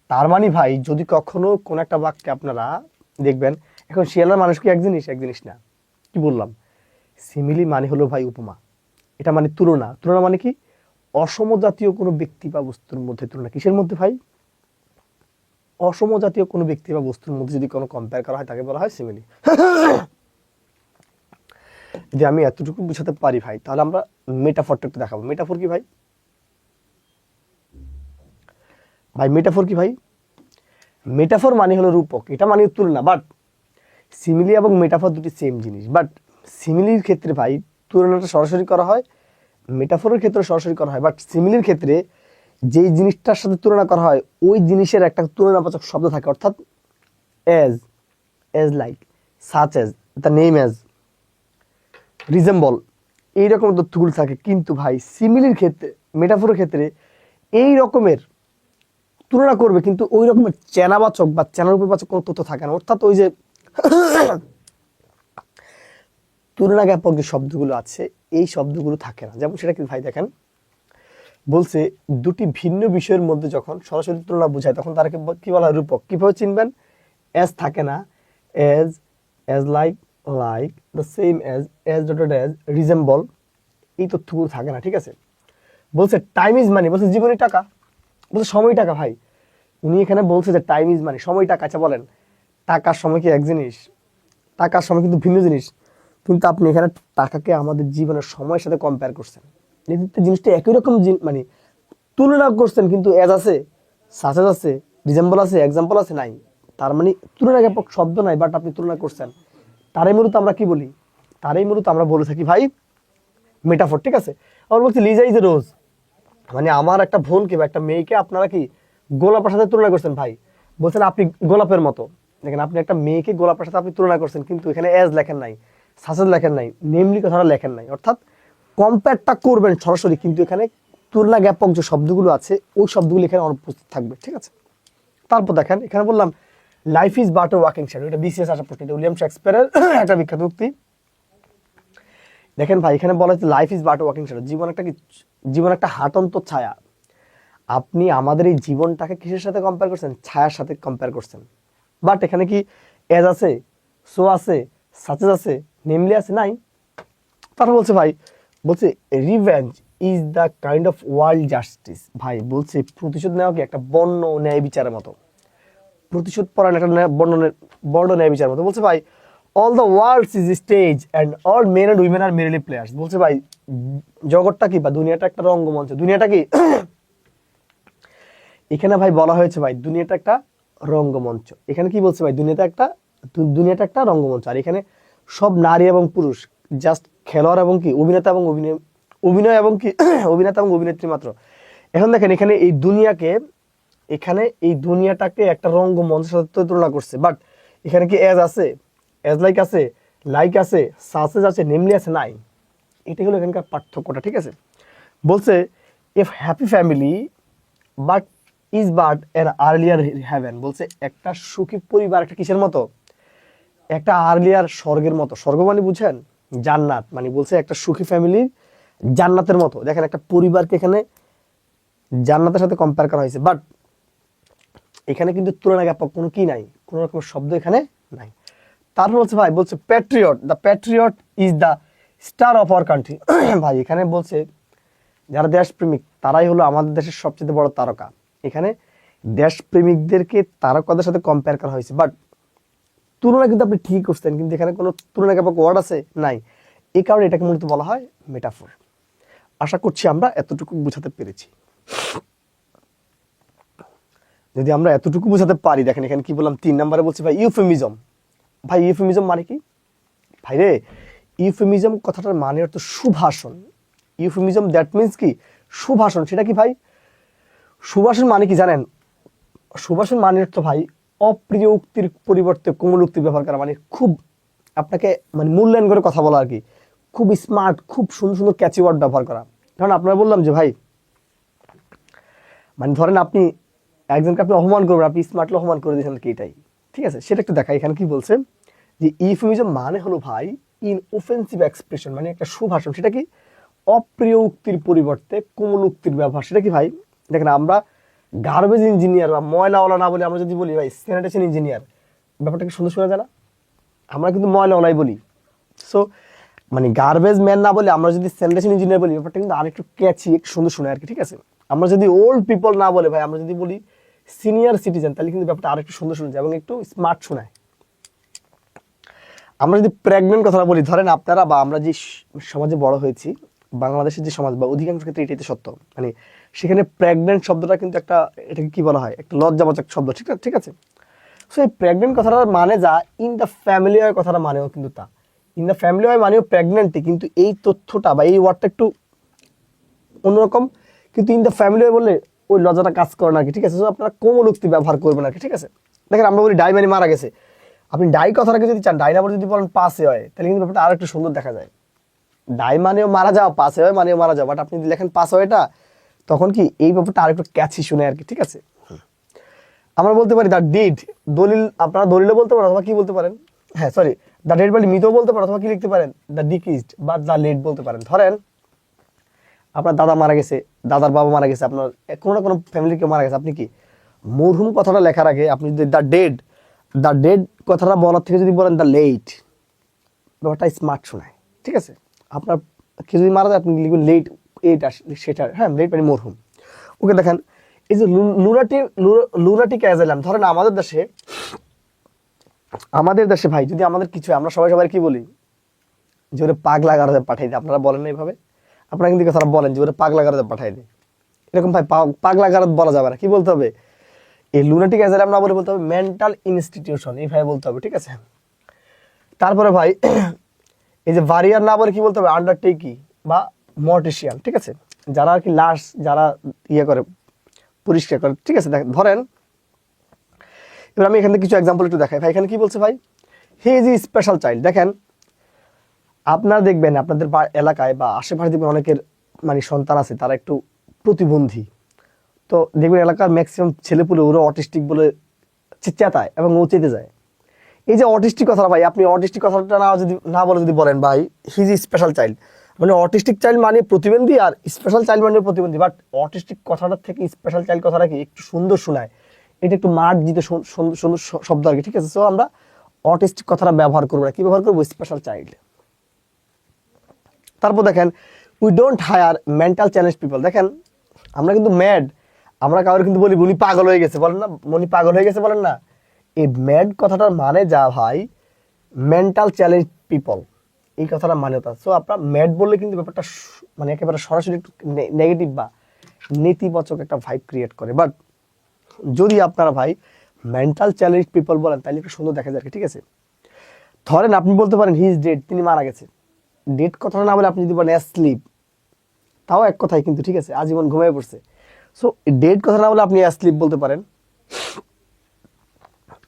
তার মানে ভাই যদি কখনো কোন একটা বাক্যে আপনারা দেখবেন, এখন শিয়ালের মানুষ কি এক জিনিস? এক জিনিস না। কি বললাম? সিমিলি মানে হলো ভাই উপমা, এটা মানে তুলনা। তুলনা মানে কি? অসম জাতীয় কোনো ব্যক্তি বা বস্তুর মধ্যে তুলনা। কিসের মধ্যে ভাই? অসম জাতীয় কোনো ব্যক্তি বা বস্তুর মধ্যে যদি কোনো কম্পেয়ার করা হয় তাকে বলা হয় সিমিলি। যদি আমি এতটুকু বুঝাতে পারি ভাই, তাহলে আমরা মেটাফরটা একটু দেখাবো। মেটাফর কি ভাই? ভাই মেটাফর কি ভাই? মেটাফর মানে হলো রূপক, এটা মানে তুলনা। বাট সিমিলি এবং মেটাফর দুটি সেম জিনিস। বাট সিমিলির ক্ষেত্রে ভাই তুলনাটা সরাসরি করা হয়, মেটাফরের ক্ষেত্রে সরাসরি করা হয়। বাট সিমিলির ক্ষেত্রে যেই জিনিসটার সাথে তুলনা করা হয় ওই জিনিসের একটা তুলনাবাচক শব্দ থাকে, অর্থাৎ as, as like, such as, the name as, resemble, এইরকম তথ্যগুলো থাকে। কিন্তু ভাই সিমিলির ক্ষেত্রে, মেটাফোরের ক্ষেত্রে এই রকমের তুলনা করবে কিন্তু ওই রকমের চেনাবাচক বা চেনারূপবাচক কোনো তথ্য থাকে না। অর্থাৎ ওই যে তুলনা জ্ঞাপক যে শব্দগুলো আছে এই শব্দগুলো থাকে না। যেমন সেটা কি ভাই দেখেন, বলছে দুটি ভিন্ন বিষয়ের মধ্যে যখন সরাসরি তুলনা বোঝায় তখন তারাকে কি বলা হয়? রূপক। কিভাবে চিনবেন? এজ থাকে না, as, as like, like, the same as dotted as, resemble, এই তথ্যগুলো থাকে না। ঠিক আছে। বলছে টাইম ইজ মানি, বলছে জীবনী টাকা, বলছে সময় টাকা। ভাই উনি এখানে বলছে যে টাইম ইজ মানি, সময় টাকা। আচ্ছা বলেন, টাকার সময় কি এক জিনিস? টাকার সময় কিন্তু ভিন্ন জিনিস। কিন্তু আপনি এখানে টাকাকে আমাদের জীবনের সময়ের সাথে কম্পেয়ার করছেন, জিনিসটা একই রকম মানে তুলনা করছেন, কিন্তু এজ আছে, সাচেজ আছে, রিজেম্বল আছে, এক্সাম্পল আছে, নাই। তার মানে তুলনা জ্ঞাপক শব্দ নাই, বাট আপনি তুলনা করছেন। তারই মূলত আমরা কি বলি? তারই মূলত আমরা বলে থাকি ভাই মেটাফর। ঠিক আছে। আবার বলছি লিজা ইজ এ রোজ, মানে আমার একটা বোনকে বা একটা মেয়েকে আপনারা কি গোলাপের সাথে তুলনা করছেন। ভাই বলছেন আপনি গোলাপের মতো। দেখেন আপনি একটা মেয়েকে গোলাপের সাথে আপনি তুলনা করছেন, কিন্তু এখানে এজ লেখেন নাই, সাসেজ লেখেন নাই, নেমলি কথাটা লেখেন নাই। অর্থাৎ কম্পেয়ারটা করবেন সরাসরি, কিন্তু এখানে তুলনা জ্ঞাপক যে শব্দগুলো আছে ওই শব্দগুলো এখানে অনুপস্থিত থাকবে। ঠিক আছে। তারপর দেখেন এখানে বললাম life is but a walking shadow, এটা বিসিএস আসা প্রশ্ন, এটা উইলিয়াম শেক্সপিয়ারের একটা বিখ্যাত উক্তি। দেখেন ভাই এখানে বলা হচ্ছে life is but a walking shadow, জীবন একটা কি? জীবন একটা হাঁটন্ত ছায়া। আপনি আমাদের এই জীবনটাকে কিসের সাথে কম্পেয়ার করছেন? ছায়ার সাথে কম্পেয়ার করছেন। বাট এখানে কি এজ আছে, সো আছে, সাচেজ আছে, নেমলি আছে? নাই। তারপর বলছে ভাই, বলছে revenge is the kind of world justice. ভাই বলছে প্রতিশোধ নেওয়া কি একটা বর্ণ ন্যায় বিচারের মতো, প্রতিশোধ পরায়ণ একটা বর্ণ ন্যায় বিচারের মতো। বলছে ভাই all the world is stage and all men and women are merely players. বলছে ভাই জগৎটা কি বা দুনিয়াটা একটা রঙ্গমঞ্চ। দুনিয়াটা কি? এখানে ভাই বলা হয়েছে ভাই দুনিয়াটা একটা রঙ্গমঞ্চ। এখানে কি বলছে ভাই? দুনিয়াটা একটা রঙ্গমঞ্চ। আর এখানে সব নারী এবং পুরুষ জাস্ট খেলোয়াড় এবং কি অভিনেতা এবং অভিনয় এবং কি অভিনেতা এবং অভিনেত্রী মাত্র। এখন দেখেন এখানে এই দুনিয়াটাকে একটা রঙ্গমঞ্চের সাথে তুলনা করছে। বাট এখানে কি এজ আছে, এজ লাইক আছে, লাইক আছে, সাসেজ আছে, নেমলি আছে? নাই। এটাই হলো এখানকার পার্থক্যটা। ঠিক আছে। বলছে if happy family but is but এর আর্লিয়ার হ্যাভেন। বলছে একটা সুখী পরিবার একটা কিসের মতো? একটা আর্লিয়ার স্বর্গের মতো। স্বর্গ মানে বুঝেন? জান্নাত। মানে বলছে একটা সুখী ফ্যামিলির জান্নাতের মতো। দেখেন একটা পরিবারকে এখানে জান্নাতের সাথে কম্পেয়ার করা হয়েছে। বাট এখানে কিন্তু তুলনা জ্ঞাপক কোনো কি নাই, কোনো রকম শব্দ এখানে নাই। তারপর বলছে ভাই, বলছে Patriot, the Patriot is the star of our country. ভাই এখানে বলছে যারা দেশপ্রেমিক তারাই হলো আমাদের দেশের সবচেয়ে বড় তারকা। এখানে দেশপ্রেমিকদেরকে তারকাদের সাথে কম্পেয়ার করা হয়েছে। বাট তুলনা কিন্তু আপনি ঠিক করছেন, কিন্তু এখানে কোনো তুলনা জ্ঞাপক ওয়ার্ড আছে? নাই। এই কারণে এটাকে মূলত বলা হয় মেটাফোর। আশা করছি আমরা এতটুকু বোঝাতে পেরেছি। যদি আমরা এতটুকু বোঝাতে পারি, দেখেন এখানে কি বললাম 3 নম্বরে বলছি ভাই ইউফেমিজম। ভাই ইউফেমিজম মানে কি? ভাই রে ইউফেমিজম কথাটার মানে অর্থ সুভাষণ। ইউফেমিজম দ্যাট মিনস কি? সুভাষণ। সেটা কি ভাই? সুভাষণ মানে কি জানেন? সুভাষণ মানে অর্থ ভাই অপ্রিয় উক্তির পরিবর্তে কোমল উক্তি ব্যবহার করা, মানে খুব আপনাকে মানে মূল্যায়ন করে কথা বলা আর কি, খুব স্মার্ট, খুব সুন্দর সুন্দর ক্যাচি ওয়ার্ড ব্যবহার করা। কারণ আপনারা বললাম যে ভাই মানে ধরেন আপনি একজনকে আপনি অপমান করবেন, আপনি স্মার্টলি অপমান করে দিয়েছেন কি, এটাই ঠিক আছে। সেটা একটু দেখা এখানে কি বলছে যে ইউফেমিজম মানে হলো ভাই ইনঅফেন্সিভ এক্সপ্রেশন, মানে একটা সুভাষণ। সেটা কি? অপ্রিয় উক্তির পরিবর্তে কোমল উক্তির ব্যবহার। সেটা কি ভাই? দেখেন আমরা গার্বেজ ইঞ্জিনিয়ার বা ময়লাওয়ালা না বলে আমরা যদি বলি ভাই স্যানিটেশন ইঞ্জিনিয়ার, ব্যাপারটা কি সুন্দর শোনা যায় না? আমরা কিন্তু ময়লাওয়ালাই বলি। সো মানে গার্বেজ ম্যান না বলে আমরা যদি স্যানিটেশন ইঞ্জিনিয়ার বলি, ব্যাপারটা কিন্তু আরেকটু ক্যাচি, একটু সুন্দর শোনায় আর কি, ঠিক আছে। আমরা যদি ওল্ড পিপল না বলে ভাই, আমরা যদি বলি সিনিয়র সিটিজেন, তাহলে কিন্তু ব্যাপারটা আরেকটু সুন্দর শোনা যায় এবং একটু স্মার্ট শোনায়। আমরা যদি প্রেগনেন্ট কথাটা বলি, ধরেন আপনারা বা আমরা যে সমাজে বড় হয়েছি, বাংলাদেশের যে সমাজ বা অধিকাংশ ক্ষেত্রে এটাই তো সত্য, মানে সেখানে প্রেগনেন্ট শব্দটা কিন্তু একটা, এটাকে কি বলা হয়, একটা লজ্জাবাচক শব্দ, ঠিক আছে। সো এই প্রেগনেন্ট কথাটার মানে যা, ইন দ্য ফ্যামিলি হয় কথাটা মানেও কিন্তু তা। ইন দ্য ফ্যামিলি হয় মানেও প্রেগনেন্টই, কিন্তু এই তথ্যটা বা এই ওয়ার্ডটা একটু অন্যরকম, কিন্তু ইন দ্য ফ্যামিলি হয় বললে ওই লজ্জাটা কাজ করে না কি, ঠিক আছে। সো আপনারা কোমল উক্তি ব্যবহার করবেন আর কি, ঠিক আছে। দেখেন আমরা বলি ডাই মানে মারা গেছে, আপনি ডাই কথাটাকে যদি চান, ডাই না বলে যদি বলেন পাসে হয়, তাহলে কিন্তু ব্যাপারটা আরো একটু সুন্দর দেখা যায়। ডাই মানেও মারা যাও, পাসে হয় মানেও মারা যাও, বাট আপনি যদি লেখেন পাস হয়টা, তখন কি এই ব্যাপারটা আরেকটু ক্যাচি শুনে আর কি, ঠিক আছে। আমরা বলতে পারি দ্য ডিড, দলিল, আপনারা দলিলও বলতে পারেন অথবা কি বলতে পারেন, হ্যাঁ সরি, দ্য ডেড বডি মৃতও বলতে পারেন, অথবা কি লিখতে পারেন দ্য ডিকিজড বা দ্য লেট বলতে পারেন। ধরেন আপনার দাদা মারা গেছে, দাদার বাবা মারা গেছে, আপনার কোনো না কোনো ফ্যামিলির কেউ মারা গেছে, আপনি কি মরহুম কথাটা লেখার আগে আপনি যদি দ্য ডেড কথাটা বলার থেকে যদি বলেন দ্য লেট, ব্যাপারটা স্মার্ট শোনায়, ঠিক আছে। আপনার কেউ যদি মারা যায় আপনি লিখবেন লেট, এইট সেটা, হ্যাঁ লেট মানে মরহুম। ওকে দেখেন এই যে লুনাটিক অ্যাজাইলাম, ধরেন আমাদের দেশে ভাই যদি আমাদের কিছু, আমরা সবাই কি বলি যে ওরে পাগলা গারদে পাঠাই দেয়, আপনারা বলেন না এইভাবে, আপনারা কিন্তু কথাটা বলেন যে ওরে পাগলা গারদে পাঠাই দেয়, এরকম ভাই পাগলা গারদ বলা যাবে না, কি বলতে হবে, এই লুনাটিক অ্যাজাইলাম না বলে বলতে হবে মেন্টাল ইনস্টিটিউশন, এইভাবে বলতে হবে, ঠিক আছে। তারপরে ভাই এই যে ভারিয়ার না বলে কি বলতে হবে আন্ডারটেকি বা মর্টিশিয়ান, ঠিক আছে, যারা আর কি লাশ যারা ইয়ে করে পরিষ্কার করে, ঠিক আছে। দেখেন ধরেন এবার আমি এখান থেকে কিছু এক্সাম্পল একটু দেখাই ভাই। এখানে কি বলছে ভাই, he is a special child. দেখেন আপনারা দেখবেন আপনাদের এলাকায় বা আশেপাশে দেখবেন অনেকের মানে সন্তান আছে তারা একটু প্রতিবন্ধী, তো দেখবেন এলাকার ম্যাক্সিমাম ছেলেপুলে ওরা অটিস্টিক বলে চেতায় এবং ও চেতে যায়। এই যে অটিস্টিক কথাটা ভাই, আপনি অটিস্টিক কথাটা না বলে যদি বলেন ভাই হি ইজ স্পেশাল চাইল্ড, মানে অটিস্টিক চাইল্ড মানে প্রতিবন্ধী আর স্পেশাল চাইল্ড মানে প্রতিবন্ধী, বাট অটিস্টিক কথাটার থেকে স্পেশাল চাইল্ড কথাটা কি একটু সুন্দর শোনায়, এটা একটু মার্জিত সুন্দর শব্দ আর কি, ঠিক আছে। সো আমরা অটিস্টিক কথাটা ব্যবহার করবো না, কি ব্যবহার করবো, স্পেশাল চাইল্ড। তারপর দেখেন we don't hire mental challenge people. দেখেন আমরা কিন্তু ম্যাড, আমরা কাউকে কিন্তু বলি উনি পাগল হয়ে গেছে, বলেন না, উনি পাগল হয়ে গেছে বলেন না, এই ম্যাড কথাটার মানে যা ভাই মেন্টাল চ্যালেঞ্জ পিপল, এই কথাটা মানে তা। সো আপনার ম্যাড বললে কিন্তু ব্যাপারটা মানে একেবারে সরাসরি একটু নেগেটিভ বা নেতিবাচক একটা ভাইব ক্রিয়েট করে, বাট যদি আপনারা ভাই মেন্টাল চ্যালেঞ্জ পিপল বলেন তাহলে একটু সুন্দর দেখা যায়, ঠিক আছে। ধরেন আপনি বলতে পারেন হি ইজ ডেড, তিনি মারা গেছে। ডেড কথাটা না বলে আপনি যদি বলেন অ্যাসলিপ, তাও এক কথাই কিন্তু, ঠিক আছে, আজীবন ঘুমিয়ে পড়ছে। সো ডেড কথা না বলে আপনি অ্যাসলিপ বলতে পারেন।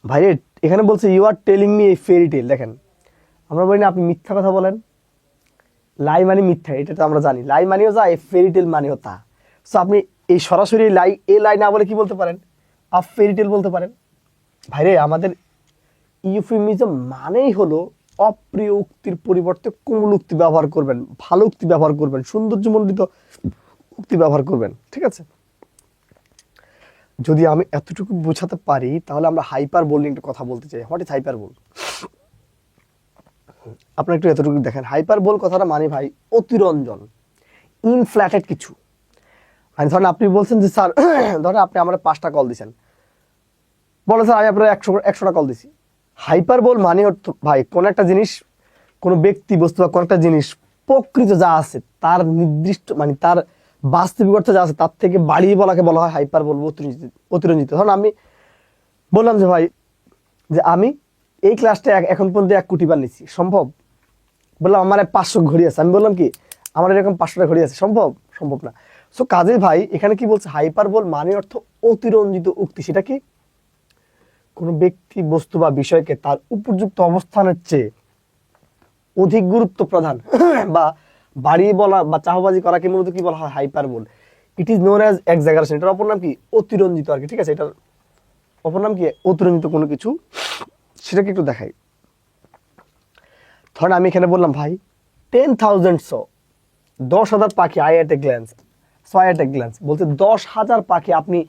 ভাই এখানে বলছে you are telling me a fairy tale. দেখেন আমরা বলি না আপনি মিথ্যা কথা বলেন, লাই মানে মিথ্যা, এটা তো আমরা জানি, লাই মানেও যা, ফেরি টেল মানেও তা। সো আপনি এই সরাসরি লাই না বলে কি বলতে পারেন, আপ ফেরি টেল বলতে পারেন। ভাইরে আমাদের ইউফেমিজম মানেই হলো অপ্রিয় উক্তির পরিবর্তে কোমল উক্তি ব্যবহার করবেন, ভালো উক্তি ব্যবহার করবেন, সৌন্দর্যমণ্ডিত উক্তি ব্যবহার করবেন, ঠিক আছে। যদি আমি এতটুকু বোঝাতে পারি তাহলে আমরা হাইপার বোল নিয়ে একটা কথা বলতে চাই। হোয়াট ইজ হাইপার বোল? আপনার একটু এতটুকু দেখেন, হাইপার বোল কথাটা মানে ভাই অতিরঞ্জন, ইনফ্ল্যাটেড কিছু। মানে ধরেন আপনি বলছেন যে স্যার ধরেন আপনি আমার 5টা কল দিচ্ছেন, বলে স্যার আমি আপনার 100টা কল দিছি। হাইপার বোল মানে ভাই কোন একটা জিনিস, কোনো ব্যক্তি বস্তু বা কোন একটা জিনিস প্রকৃত যা আছে তার নির্দিষ্ট মানে তার বাস্তবিক অর্থে যা আছে তার থেকে বাড়িয়ে বলাকে বলা হয় হাইপার বোল, অতিরঞ্জিত। ধরুন আমি বললাম যে ভাই যে আমি এই ক্লাসটা এখন পর্যন্ত 1 কোটি বার নিচ্ছি, সম্ভব? বললাম আমার 500 ঘড়ি আছে, আমি বললাম কি আমার এরকম 500টা ঘড়ি আছে, সম্ভব না। সো কাজে ভাই এখানে কি বলছে, হাইপার বোল মানে অর্থ অতিরঞ্জিত উক্তি। সেটা কি, কোনো ব্যক্তি বস্তু বা বিষয়কে তার উপযুক্ত অবস্থানের চেয়ে অধিক গুরুত্ব প্রদান বা বাড়িয়ে বলা বা চাহবাজি করাকে মূলত কি বলা হয়, hyperbole. It is known as exaggeration, এটার অপর নাম কি? অতিরঞ্জিত আর কি, ঠিক আছে? এটার অপর নাম কি? অতিরঞ্জিত কোনো কিছু, সেটাকে একটু দেখাই। ধরেন আমি এখানে বললাম ভাই 10,000 সো, 10,000 পাখি, I ate a glance, so I ate a glance, বলতে 10,000 পাখি আপনি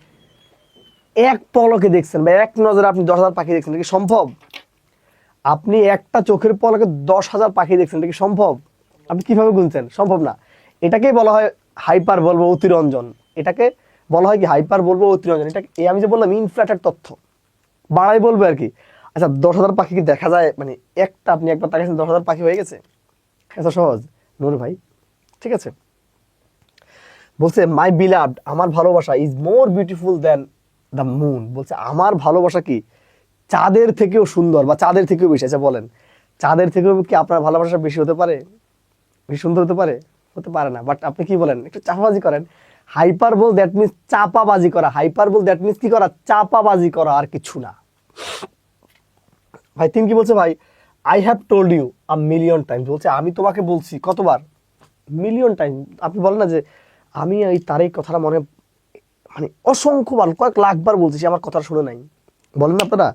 এক পলকে দেখছেন বা এক নজরে আপনি 10,000 পাখি দেখছেন, এটা কি সম্ভব? আপনি একটা চোখের পলকে 10,000 পাখি দেখছেন, এটা কি সম্ভব? আপনি কিভাবে গুনছেন? সম্ভব না। এটাকেই বলা হয় হাইপার বলবো অতিরঞ্জন, এটাকে বলা হয় কি? হাইপার বলবো অতিরঞ্জন। এটা আমি যে বললাম ইনফ্লেটেড তথ্য, বাড়াই বলবো আর কি। আচ্ছা 10,000 পাখি কি দেখা যায়? মানে একটা আপনি একবার তাকাইছেন 10,000 পাখি হয়ে গেছে? এত সহজ নূর ভাই, ঠিক আছে? বলছে মাই বিলাভড, আমার ভালোবাসা, is more beautiful than the moon, বলছে আমার ভালোবাসা কি চাঁদের থেকেও সুন্দর বা চাঁদের থেকেও বেশি। আচ্ছা বলেন, চাঁদের থেকেও কি আপনার ভালোবাসা বেশি হতে পারে, বেশি সুন্দর হতে পারে? হতে পারে না। বাট আপনি কি বলেন? একটু চাপাবাজি করেন। হাইপার বল দ্যাট মিনস চাপাবাজি করা, হাইপার বল দ্যাট মিনস কি করা? চাপাবাজি করা, আর কিছু না ভাই। তিনি কি বলছে ভাই? I have told you a million times, বলছে আমি তোমাকে বলছি কতবার? Million time. আপনি বলেন না যে আমি এই তার এই কথাটা মনে মানে অসংখ্যবার, কয়েক লাখবার বলছি, সে আমার কথা শুনে নাই, বলেন না আপনারা?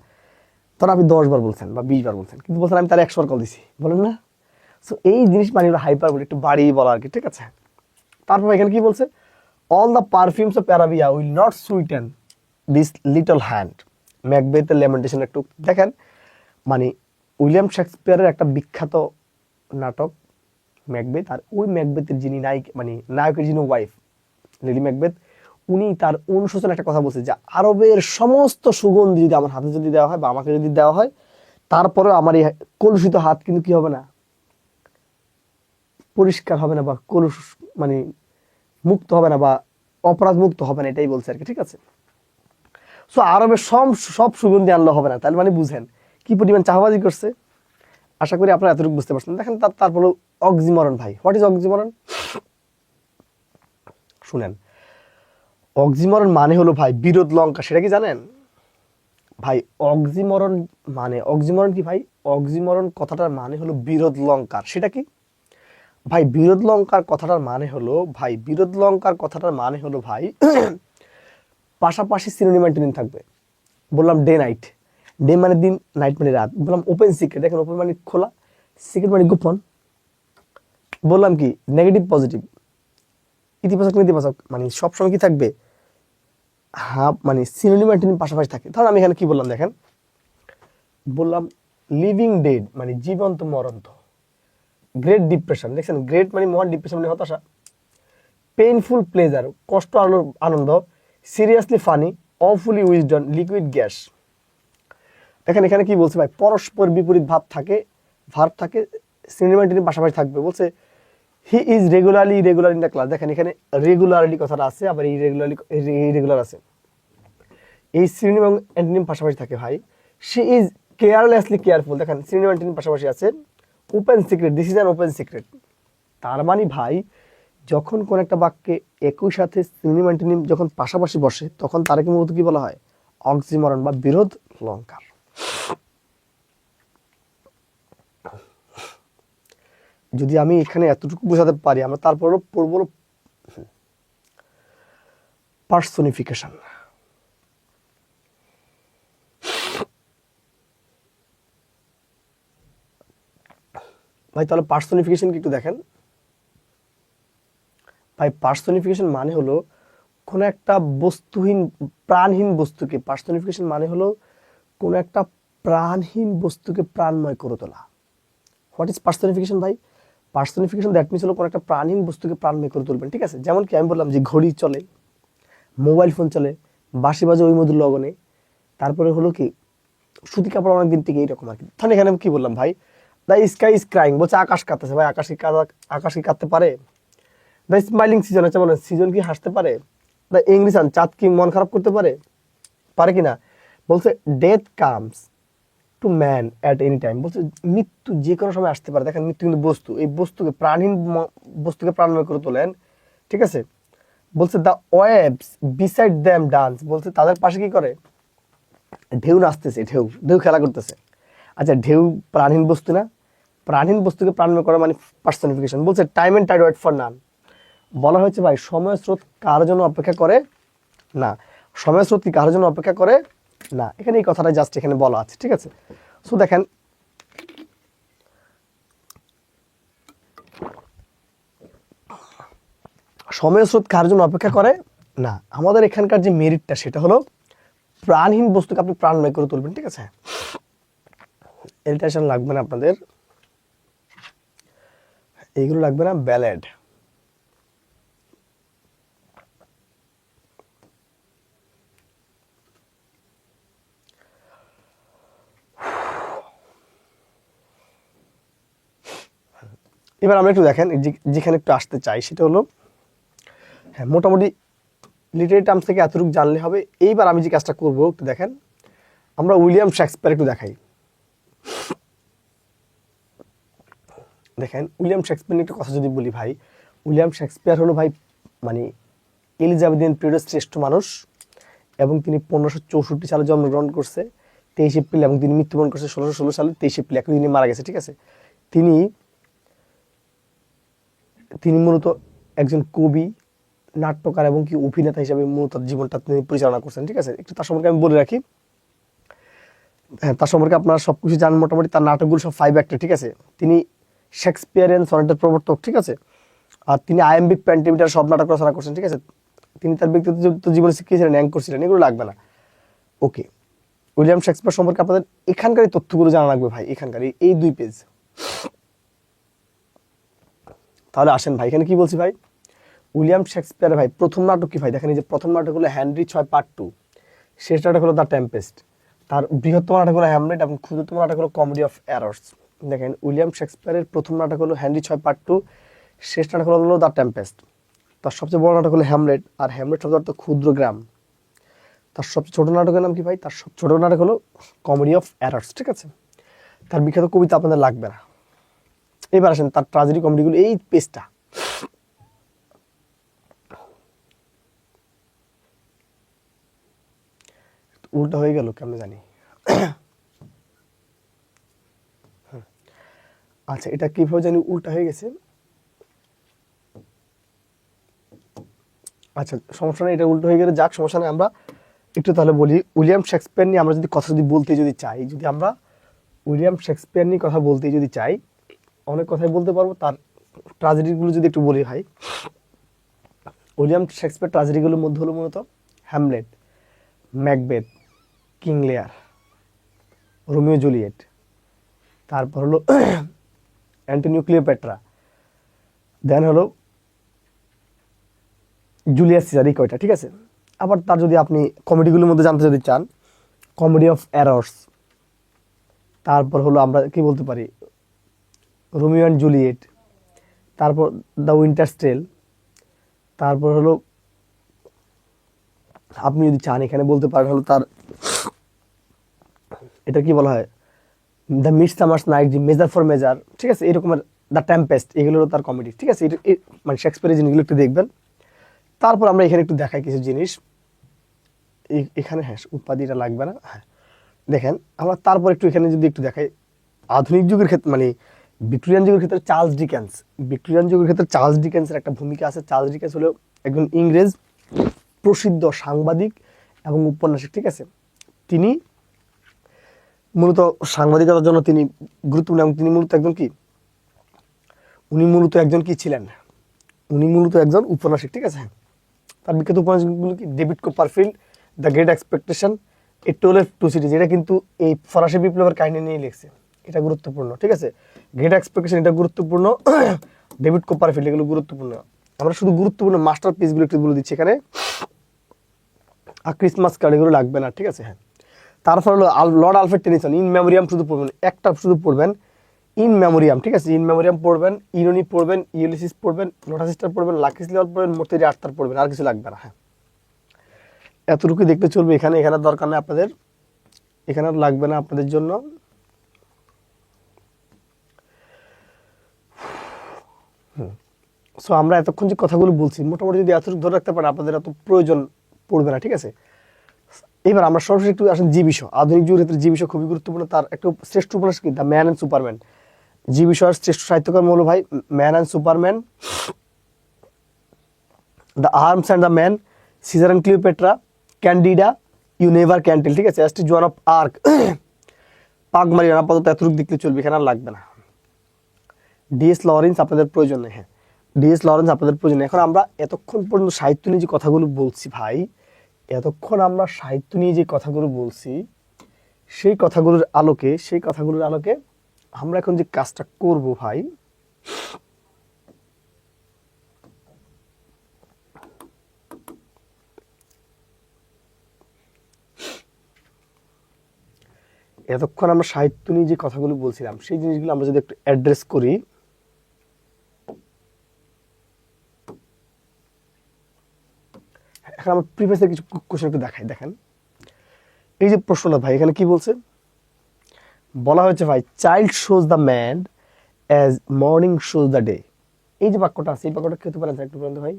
তখন আপনি 10 বার বলছেন বা 20 বার বলছেন, কিন্তু বলছেন আমি তার 100 বার কল দিছি, বলেন না? সো এই জিনিস মানে হলো হাইপার বলে, একটু বাড়িয়ে বলা আর কি, ঠিক আছে? তারপর এখানে কি বলছে? All the perfumes of Arabia will not sweeten this little hand. ম্যাকবেথের ল্যামেন্টেশন একটু দেখেন। মানে উইলিয়াম শেক্সপিয়ারের একটা বিখ্যাত নাটক ম্যাকবেথ, আর ওই ম্যাকবেথের যিনি নায়িক মানে নায়কের যিনি ওয়াইফ লেডি ম্যাকবেথ, উনি তার অনুশোচনা একটা কথা বলছে যে আরবের সমস্ত সুগন্ধি যদি আমার হাতে যদি দেওয়া হয় বা আমাকে যদি দেওয়া হয়, তারপরেও আমার এই কলুষিত হাত কিন্তু কি হবে না, পরিষ্কার হবে না বা কলুষ মানে মুক্ত হবে না বা অপরাধ মুক্ত হবে না, এটাই বলছে আর কি, ঠিক আছে? সো আরবের সব সব সুগন্ধি আনলে হবে না, তাহলে মানে বুঝেন কি পরিমাণ চাহাবাজি করছে। আশা করি আপনারা এতটুকু বুঝতে পারছেন। দেখেন তারপর অক্সিমরন ভাই, হোয়াট ইজ অক্সিমরন? শুনেন, অক্সিমরন মানে হলো ভাই বিরোধ লঙ্কা, সেটা কি জানেন ভাই? অক্সিমরন মানে, অক্সিমরন কি ভাই? অক্সিমরন কথাটার মানে হলো বিরোধ লঙ্কার। সেটা কি ভাই? বিরোধ লঙ্কার কথাটার মানে হলো ভাই, বিরোধ লঙ্কার কথাটার মানে হলো ভাই পাশাপাশি সিনোনিম অ্যান্টোনিম থাকবে। বললাম ডে নাইট, ডে মানে দিন, নাইট মানে রাত। বললাম ওপেন সিক্রেট, দেখেন ওপেন মানে খোলা, সিক্রেট মানে গোপন। বললাম কি নেগেটিভ পজিটিভ, ইতিবাচক নেতিবাচক, মানে সবসময় কি থাকবে? হ্যাঁ, মানে সিনোনিম অ্যান্টোনিম পাশাপাশি থাকে। ধরুন আমি এখানে কি বললাম দেখেন, বললাম লিভিং ডেড মানে জীবন্ত মরন্ত। গ্রেট ডিপ্রেশন, দেখছেন গ্রেট মানে মহান, ডিপ্রেশন মানে হতাশা। পেইনফুল প্লেজার কষ্ট আনন্দ। Seriously funny, awfully wisdom, liquid gas. দেখেন এখানে কি বলছে ভাই? পরস্পর বিপরীত ভাব থাকে সিনোনিম পাশাপাশি থাকবে। বলছে he is regularly irregular in the class. দেখেন এখানে রেগুলারলি কথাটা আছে, আবার ইরেগুলার আছে। এই সিনোনিম এবং অ্যান্টোনিম পাশাপাশি থাকে ভাই। শি ইজ কেয়ারলেসলি কেয়ারফুল, দেখেন সিনোনিম অ্যান্টোনিম পাশাপাশি আছে। Open secret, this is an open secret. তার মানে ভাই যখন কোন একটা বাক্যে একই সাথে সিনোনিম অ্যান্টোনিম যখন পাশাপাশি বসে, তখন তারাকে মূলত কি বলা হয়? অক্সিমরন বা বিরোধ লঙ্কার। যদি আমি এখানে এতটুকু বোঝাতে পারি, আমরা তারপরও পড়বো পার্সোনিফিকেশন। ভাই তাহলে পার্সোনিফিকেশন কি একটু দেখেন ভাই? পার্সোনিফিকেশন মানে হলো কোন একটা বস্তুহীন প্রাণহীন বস্তুকে, পার্সোনিফিকেশন মানে হলো কোন একটা প্রাণহীন বস্তুকে প্রাণময় করে তোলা। হোয়াট ইজ পার্সোনিফিকেশন ভাই? পার্সোনিফিকেশন দ্যাট মিনস হলো কোন একটা প্রাণহীন বস্তুকে প্রাণময় করে তুলবেন, ঠিক আছে? যেমন কি আমি বললাম যে ঘড়ি চলে, মোবাইল ফোন চলে, বাঁশি বাজে ওই মধুর লগনে, তারপরে হলো কি সুতি কাপড় অনেক দিন থেকে এইরকম আর কি। তাহলে এখানে কি বললাম ভাই? দ্য স্কাই ইজ ক্রাইং, বলছে আকাশ কাঁদতেছে। ভাই আকাশ কি কাঁদতে পারে? দ্য স্মাইলিং সিজন, আচ্ছা বলেন সিজন কি হাসতে পারে? দ্য ইংলিশ আন, চাঁদ কি মন খারাপ করতে পারে? পারে কিনা? বলছে death comes to man at any time, বলছে মৃত্যু যে কোনো সময় আসতে পারে। দেখেন মৃত্যু কিন্তু বস্তু, এই বস্তুকে প্রাণহীন বস্তুকে প্রাণময় করে তোলেন, ঠিক আছে? বলছে the waves beside them dance, বলছে তাদের পাশে কি করে? ঢেউ নাচতেছে, ঢেউ ঢেউ খেলা করতেছে। আচ্ছা ঢেউ প্রাণহীন বস্তু না? প্রাণহীন বস্তুকে প্রাণময় করা মানে পার্সনিফিকেশন। বলছে time and tide wait for none, বলা হয়েছে ভাই সময় স্রোত কার জন্য অপেক্ষা করে না, সময় স্রোত কি কার জন্য অপেক্ষা করে না, এখানে এই কথাটা জাস্ট এখানে বলা আছে, ঠিক আছে। সো দেখেন সময় স্রোত কার জন্য অপেক্ষা করে না, আমাদের এখানকার যে মেরিটটা সেটা হলো প্রাণহীন বস্তুকে আপনি প্রাণময় করে তুলবেন, ঠিক আছে। ইরিটেশন লাগবে না আপনাদের, এইগুলো লাগবে না, ব্যালেড। এবার আমরা একটু দেখেন যেখানে একটু আসতে চাই সেটা হলো, হ্যাঁ মোটামুটি লিটারি টার্মস থেকে এতটুকু জানলে হবে। এইবার আমি যে কাজটা করবো একটু দেখেন, আমরা উইলিয়াম শেক্সপিয়ার একটু দেখাই। দেখেন উইলিয়াম শেক্সপিয়ার নিয়ে একটা কথা যদি বলি ভাই, উইলিয়াম শেক্সপিয়ার হলো ভাই মানে এলিজাবেথিয়ান পিরিয়ডের শ্রেষ্ঠ মানুষ, এবং তিনি 1564 সালে জন্মগ্রহণ করছে 23 এপ্রিল, এবং তিনি মৃত্যুবরণ করছে 1616 সালে 23 এপ্রিল, একই দিনে মারা গেছে, ঠিক আছে। তিনি তিনি মূলত একজন কবি, নাট্যকার এবং কি অভিনেতা হিসেবে মূলত জীবনটা তিনি পরিচালনা করছেন, ঠিক আছে। একটু তার সম্পর্কে আমি বলে রাখি, হ্যাঁ তার সম্পর্কে আপনারা সব কিছু জানেন মোটামুটি, তার নাটকগুলো সব 5 অ্যাক্টে, ঠিক আছে। তিনি শেক্সপিয়ারিয়ান সনেটের প্রবর্তক, ঠিক আছে। আর তিনি আয়াম্বিক প্যান্টিমিটার সব নাটক রচনা করছেন, ঠিক আছে। তিনি তার ব্যক্তিগত জীবনে শিখিয়েছিলেন, অ্যাঙ্কর ছিলেন, এগুলো লাগবে না। ওকে, উইলিয়াম শেক্সপিয়ার সম্পর্কে আপনাদের এখানকার এই তথ্যগুলো জানা লাগবে ভাই, এখানকার এই 2 পেজ। তাহলে আসেন ভাই, এখানে কি বলছি ভাই, উইলিয়াম শেক্সপিয়ারের ভাই প্রথম নাটক কি ভাই, দেখেন এই যে প্রথম নাটক হলো হেনরি 6 পার্ট 2, শেষ নাটক হলো দ্য টেম্পেস্ট, তার বৃহত্তম নাটক হলো হ্যামলেট, এবং ক্ষুদ্রতম নাটক হলো কমেডি অফ এরর্স। দেখেন উইলিয়াম শেক্সপিয়ারের প্রথম নাটক হলো হেনরি 6 পার্ট 2, শেষ নাটক হলো দ্য টেম্পেস্ট। তার সবচেয়ে বড় নাটক হলো হ্যামলেট, আর হ্যামলেট শব্দের অর্থ ক্ষুদ্র গ্রাম। তার সবচেয়ে ছোট নাটকের নাম কি ভাই, তার ছোট নাটক হলো কমেডি অফ এরর্স, ঠিক আছে। তার বিখ্যাত কবিতা আপনাদের লাগবে না। এবার আসেন তার ট্রাজেডি কমেডিগুলো, এই পেজটা উল্টা হয়ে গেল কেমন জানি। আচ্ছা এটা কিভাবে জানি উল্টা হয়ে গেছে, আচ্ছা সমস্যা নেই, এটা উল্টো হয়ে গেলে যাক, সমস্যা নেই। আমরা একটু তাহলে বলি উইলিয়াম শেক্সপিয়ার নিয়ে আমরা যদি কথা বলতে চাই, যদি আমরা উইলিয়াম শেক্সপিয়ার নিয়ে কথা বলতে যদি চাই, অনেক কথাই বলতে পারবো। তার ট্রাজেডিগুলো যদি একটু বলি ভাই, উইলিয়াম শেক্সপিয়ার ট্রাজেডিগুলোর মধ্যে হলো মূলত হ্যামলেট, ম্যাকবেথ, কিং লিয়ার, রোমিও জুলিয়েট, তারপর হলো অ্যান্টোনিও ক্লিওপেট্রা, দেন হলো জুলিয়াস সিজার, এই কয়টা, ঠিক আছে। আবার তার যদি আপনি কমেডিগুলোর মধ্যে জানতে যদি চান, কমেডি অফ এরর্স, তারপর হলো আমরা কি বলতে পারি রোমিও অ্যান্ড জুলিয়েট, তারপর দ্য উইন্টারস টেল, তারপর হলো আপনি যদি চান এখানে বলতে পারেন হলো তার এটা কি বলা হয় দ্য মিডসামার্স নাইট, যে মেজার ফর মেজার, ঠিক আছে, এরকমের দ্য টেম্পেস্ট, এগুলো হলো তার কমেডি, ঠিক আছে। মানে শেক্সপিয়ারের জিনিসগুলো একটু দেখবেন। তারপর আমরা এখানে একটু দেখাই কিছু জিনিস, এখানে হ্যাঁ উপাধিটা লাগবে না, হ্যাঁ দেখেন আমরা তারপর একটু এখানে যদি একটু দেখাই আধুনিক যুগের ক্ষেত্রে, মানে ভিক্টোরিয়ান যুগের ক্ষেত্রে চার্লস ডিকেন্স, ভিক্টোরিয়ান যুগের ক্ষেত্রে চার্লস ডিকেন্সের একটা ভূমিকা আছে। চার্লস ডিকেন্স হলো একজন ইংরেজ প্রসিদ্ধ সাংবাদিক এবং উপন্যাসিক, ঠিক আছে। তিনি মূলত সাংবাদিকতার জন্য তিনি গুরুত্বপূর্ণ, এবং তিনি মূলত একজন কি, উনি মূলত একজন কি ছিলেন, উনি মূলত একজন উপন্যাসিক, ঠিক আছে। তার বিখ্যাত উপন্যাসগুলো কি David Copperfield, the great expectation, a tale of two cities, এটা কিন্তু এই ফরাসি বিপ্লবের কাহিনী নিয়ে লিখছে, এটা গুরুত্বপূর্ণ, ঠিক আছে। গ্রেট এক্সপেকটেশন এটা গুরুত্বপূর্ণ, ডেভিড কোপারফিল্ড এগুলো গুরুত্বপূর্ণ। আমরা শুধু গুরুত্বপূর্ণ মাস্টার পিসগুলো একটু বলে দিচ্ছি এখানে, আর ক্রিসমাস কার্ড এগুলো লাগবে না, ঠিক আছে। হ্যাঁ তারপর হলো লর্ড আলফ্রেড টেনিসন, ইন মেমোরিয়াম শুধু পড়বেন, একটা শুধু পড়বেন ইন মেমোরিয়াম, ঠিক আছে। ইন মেমোরিয়াম পড়বেন, ইরনি পড়বেন, ইউলিসিস পড়বেন, লোটাস স্টার পড়বেন, লাকি স্লিপার পড়বেন, মর্তেরি আর্থার পড়বেন, আর কিছু লাগবে না। হ্যাঁ এতটুকু দেখতে চলবে, এখানে দরকার নেই আপনাদের, এখানে লাগবে না আপনাদের জন্য। সো আমরা এতক্ষণ যে কথাগুলো বলছি মোটামুটি যদি এতটুকু ধরে রাখতে পারেন আপনাদের এত প্রয়োজন পড়বে না, ঠিক আছে। এবার আমরা সরাসরি একটু আসেন জি বিষয়, আধুনিক যুগের ক্ষেত্রে জি বিষয় খুবই গুরুত্বপূর্ণ। তার একটা শ্রেষ্ঠ উপন্যাস কি, দ্য ম্যান অ্যান্ড সুপারম্যান। জি বিষয়ের শ্রেষ্ঠ সাহিত্যকর্ম হলো ভাই man and superman. The arms and the man, Caesar and Cleopatra, Candida, you never can tell, ঠিক আছে, as to Joan of Arc, Pygmalion, আপাতত এতটুকু দেখলে চলবে, এখানে আর লাগবে না। ডিএস লরেন্স আপনাদের প্রয়োজন নেই, হ্যাঁ ডিএস লরেন্স আপনাদের প্রয়োজন নেই। এখন আমরা এতক্ষণ পর্যন্ত সাহিত্য নিয়ে যে কথাগুলো বলছি ভাই, এতক্ষণ আমরা সাহিত্য নিয়ে যে কথাগুলো বলছি, সেই কথাগুলোর আলোকে আমরা এখন যে কাজটা করব ভাই, এতক্ষণ আমরা সাহিত্য নিয়ে যে কথাগুলো বলছিলাম সেই জিনিসগুলো আমরা যদি একটু অ্যাড্রেস করি, এখন আমরা প্রিভিয়াসের কিছু কোশ্চেন একটু দেখাই। দেখেন এই যে প্রশ্নটা ভাই, এখানে কি বলছে, বলা হয়েছে ভাই child shows the man as morning shows the day. এই যে বাক্যটা আছে, এই বাক্যটা কি হতে পারে একটু বলুন ভাই।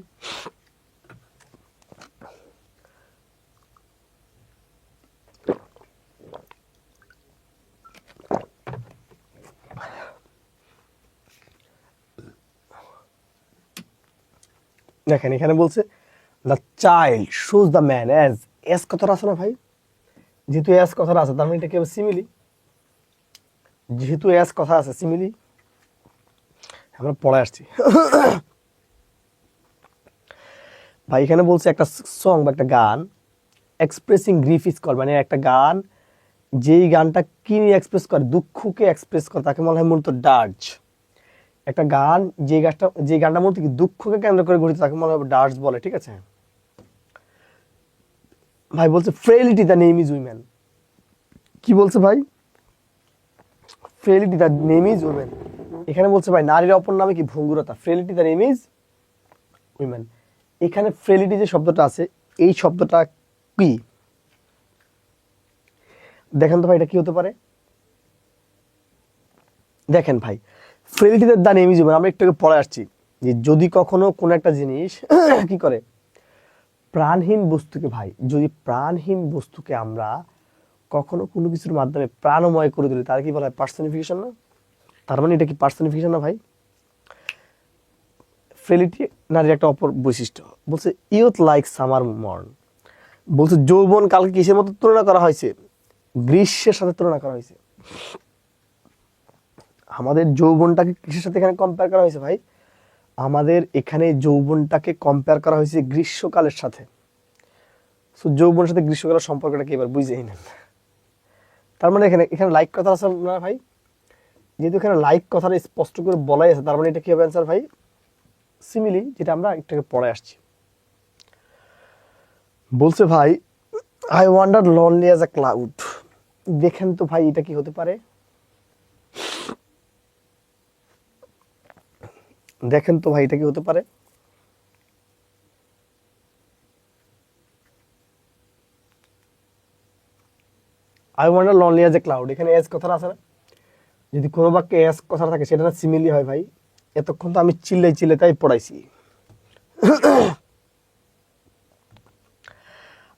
দেখেন এখানে বলছে the child shows the man as, S কথাটা আছে না ভাই, যেহেতু এস কথাটা আছে তার মানে এটা কি হবে সিমিলি, যেহেতু এস কথা আছে সিমিলি, আমরা পড়ে আসছি ভাই। এখানে বলছে একটা সং বা একটা গান এক্সপ্রেসিং গ্রিফ ইজ কল, মানে একটা গান যেই গানটা কি নিয়ে এক্সপ্রেস করে, দুঃখকে এক্সপ্রেস করে, তাকে বলা হয় মূলত ডার্জ। একটা গান যে গানটা মূলত কি দুঃখকে কেন্দ্র করে গঠিত, তাকে বলা হয় ডার্জ বলে, ঠিক আছে ভাই। বলছে ফ্রেলিটি দ্য নেম ইজ উইমেন, কি বলছে ভাই, ফ্রেলিটি দ্য নেম ইজ উইমেন। এখানে বলছে ভাই নারীর অপর নামে কি ভঙ্গুরতা, ফ্রেলিটি দ্য নেম ইজ উইমেন। এখানে ফ্রেলিটি যে শব্দটা আছে, এই শব্দটা কি দেখেন তো ভাই, এটা কি হতে পারে। দেখেন ভাই ফ্রেলিটি দ্য নেম ইজ উইমেন, আমরা একটু আগে পড়ে আসছি যে যদি কখনো কোনো একটা জিনিস কি করে, প্রাণহীন বস্তুকে ভাই, যদি প্রাণহীন বস্তুকে আমরা কখনো কোনো কিছুর মাধ্যমে প্রাণময় করে তুলি, তার কি বলা হয় পার্সনিফিকেশন না। তার মানে এটা কি পার্সনিফিকেশন না ভাই। ফ্রেলিটি নারীর একটা অপর বৈশিষ্ট্য। বলছে ইউথ লাইক সামার মর্ন, বলছে যৌবন কালকে কিসের মতো তুলনা করা হয়েছে, গ্রীষ্মের সাথে তুলনা করা হয়েছে। আমাদের যৌবনটাকে কিসের সাথে এখানে কম্পেয়ার করা হয়েছে ভাই, আমাদের এখানে যৌবনটাকে কম্পেয়ার করা হয়েছে গ্রীষ্মকালের সাথে। সো যৌবনের সাথে গ্রীষ্মকালের সম্পর্কটা কি এবার বুঝেই নেন। তার মানে এখানে লাইক কথা আছে না ভাই, যেহেতু এখানে লাইক কথাটা স্পষ্ট করে বলাই আছে, তার মানে এটা কি হবে অ্যান্সার ভাই সিমিলি, যেটা আমরা একটাকে পড়ে আসছি। বলছে ভাই I wonder lonely as a cloud, দেখেন তো ভাই এটা কি হতে পারে, দেখেন তো ভাই এটা কি হতে পারে। I wonder lonely as a cloud, এখানে এস কথাটা আছে না, যদি কোনো বাক্যে এস কথা থাকে সেটা না সিমিলি হয় ভাই। এতক্ষণ তো আমি চিল্লে তাই পড়াইছি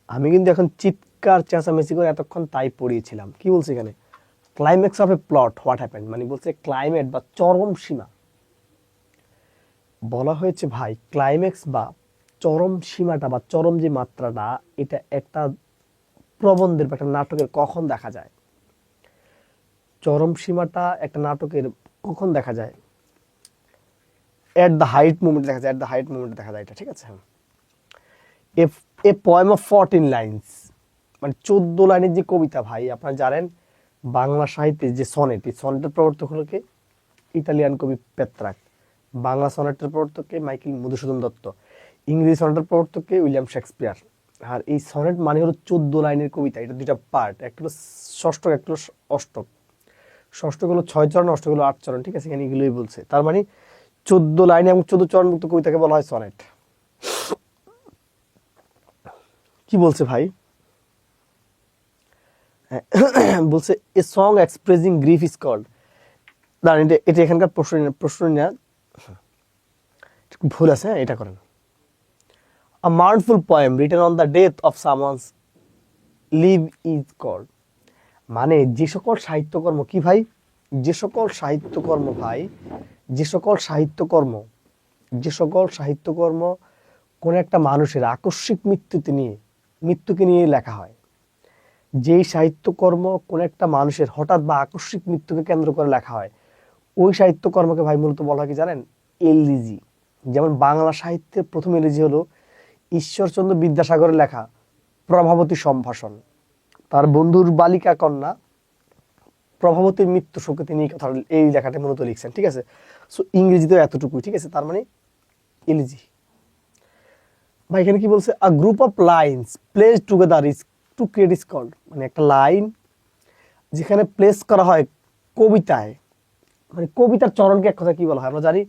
আমি কিন্তু এখন চিৎকার চেঁচামেচি করে এতক্ষণ তাই পড়িয়েছিলাম। কি বলছে এখানে, climax of A plot what happened, মানে বলছে ক্লাইমেট বা চরম সীমা, বলা হয়েছে ভাই ক্লাইম্যাক্স বা চরম সীমাটা বা চরম যে মাত্রাটা, এটা একটা প্রবন্ধের বা একটা নাটকের কখন দেখা যায়, চরম সীমাটা একটা নাটকের কখন দেখা যায়, এট দ্য হাইট মুভমেন্ট দেখা যায়, এট দ্য হাইট মুভমেন্ট দেখা যায় এটা, ঠিক আছে। এ পোয়েম অফ 14 লাইন্স, মানে 14 লাইনের যে কবিতা ভাই, আপনারা জানেন বাংলা সাহিত্যে যে সনেট, এই সনেটের প্রবর্তক হলো কে, ইতালিয়ান কবি পেত্রাক। বাংলা সনেটের প্রবর্তককে মাইকেল মধুসূদন দত্ত, ইংরেজি সনেটের প্রবর্তককে উইলিয়াম শেক্সপিয়ার। আর এই সনেট মানে হলো 14 লাইনের কবিতা, এটা দুইটা পার্ট, একটা হলো ষষ্ঠক, একটা হলো অষ্টক। ষষ্ঠক হলো 6 চরণ, অষ্টক হলো 8 চরণ, ঠিক আছে, এখানে এগুলোই বলছে। তার মানে 14 লাইন এবং 14 চরণমুক্ত কবিতাকে বলা হয় সনেট। কি বলছে ভাই, বলছে a song expressing grief is called, দাঁড়ান এটা এখানকার প্রশ্ন না, ভুল আছে, হ্যাঁ এটা করেন। A mournful poem written on the death of someone's live is called, মানে যে সকল সাহিত্যকর্ম কি ভাই, যে সকল সাহিত্যকর্ম ভাই, যে সকল সাহিত্যকর্ম কোন একটা মানুষের আকস্মিক মৃত্যুকে নিয়ে লেখা হয়। যেই সাহিত্যকর্ম কোন একটা মানুষের হঠাৎ বা আকস্মিক মৃত্যুকে কেন্দ্র করে লেখা হয়, ওই সাহিত্যকর্মকে ভাই মূলত বলা হয় কি জানেন? এলিজি। যেমন বাংলা সাহিত্যের প্রথম এলিজি হলো ঈশ্বরচন্দ্র বিদ্যাসাগরের লেখা প্রভাবতী সম্ভাষণ। তার বন্ধুর বালিকা কন্যা প্রভাবতীর মৃত্যু শোকে তিনি এই লেখাটা মূলত লিখছেন, ঠিক আছে? সো ইংরেজিতে এতটুকুই, ঠিক আছে? তার মানে এলিজি। ভাই এখানে কি বলছে? A group of lines placed together is to create is called, মানে একটা লাইন যেখানে প্লেস করা হয় কবিতায়, মানে কবিতার চরণকে এক কথা কি বলা হয়? আমরা জানি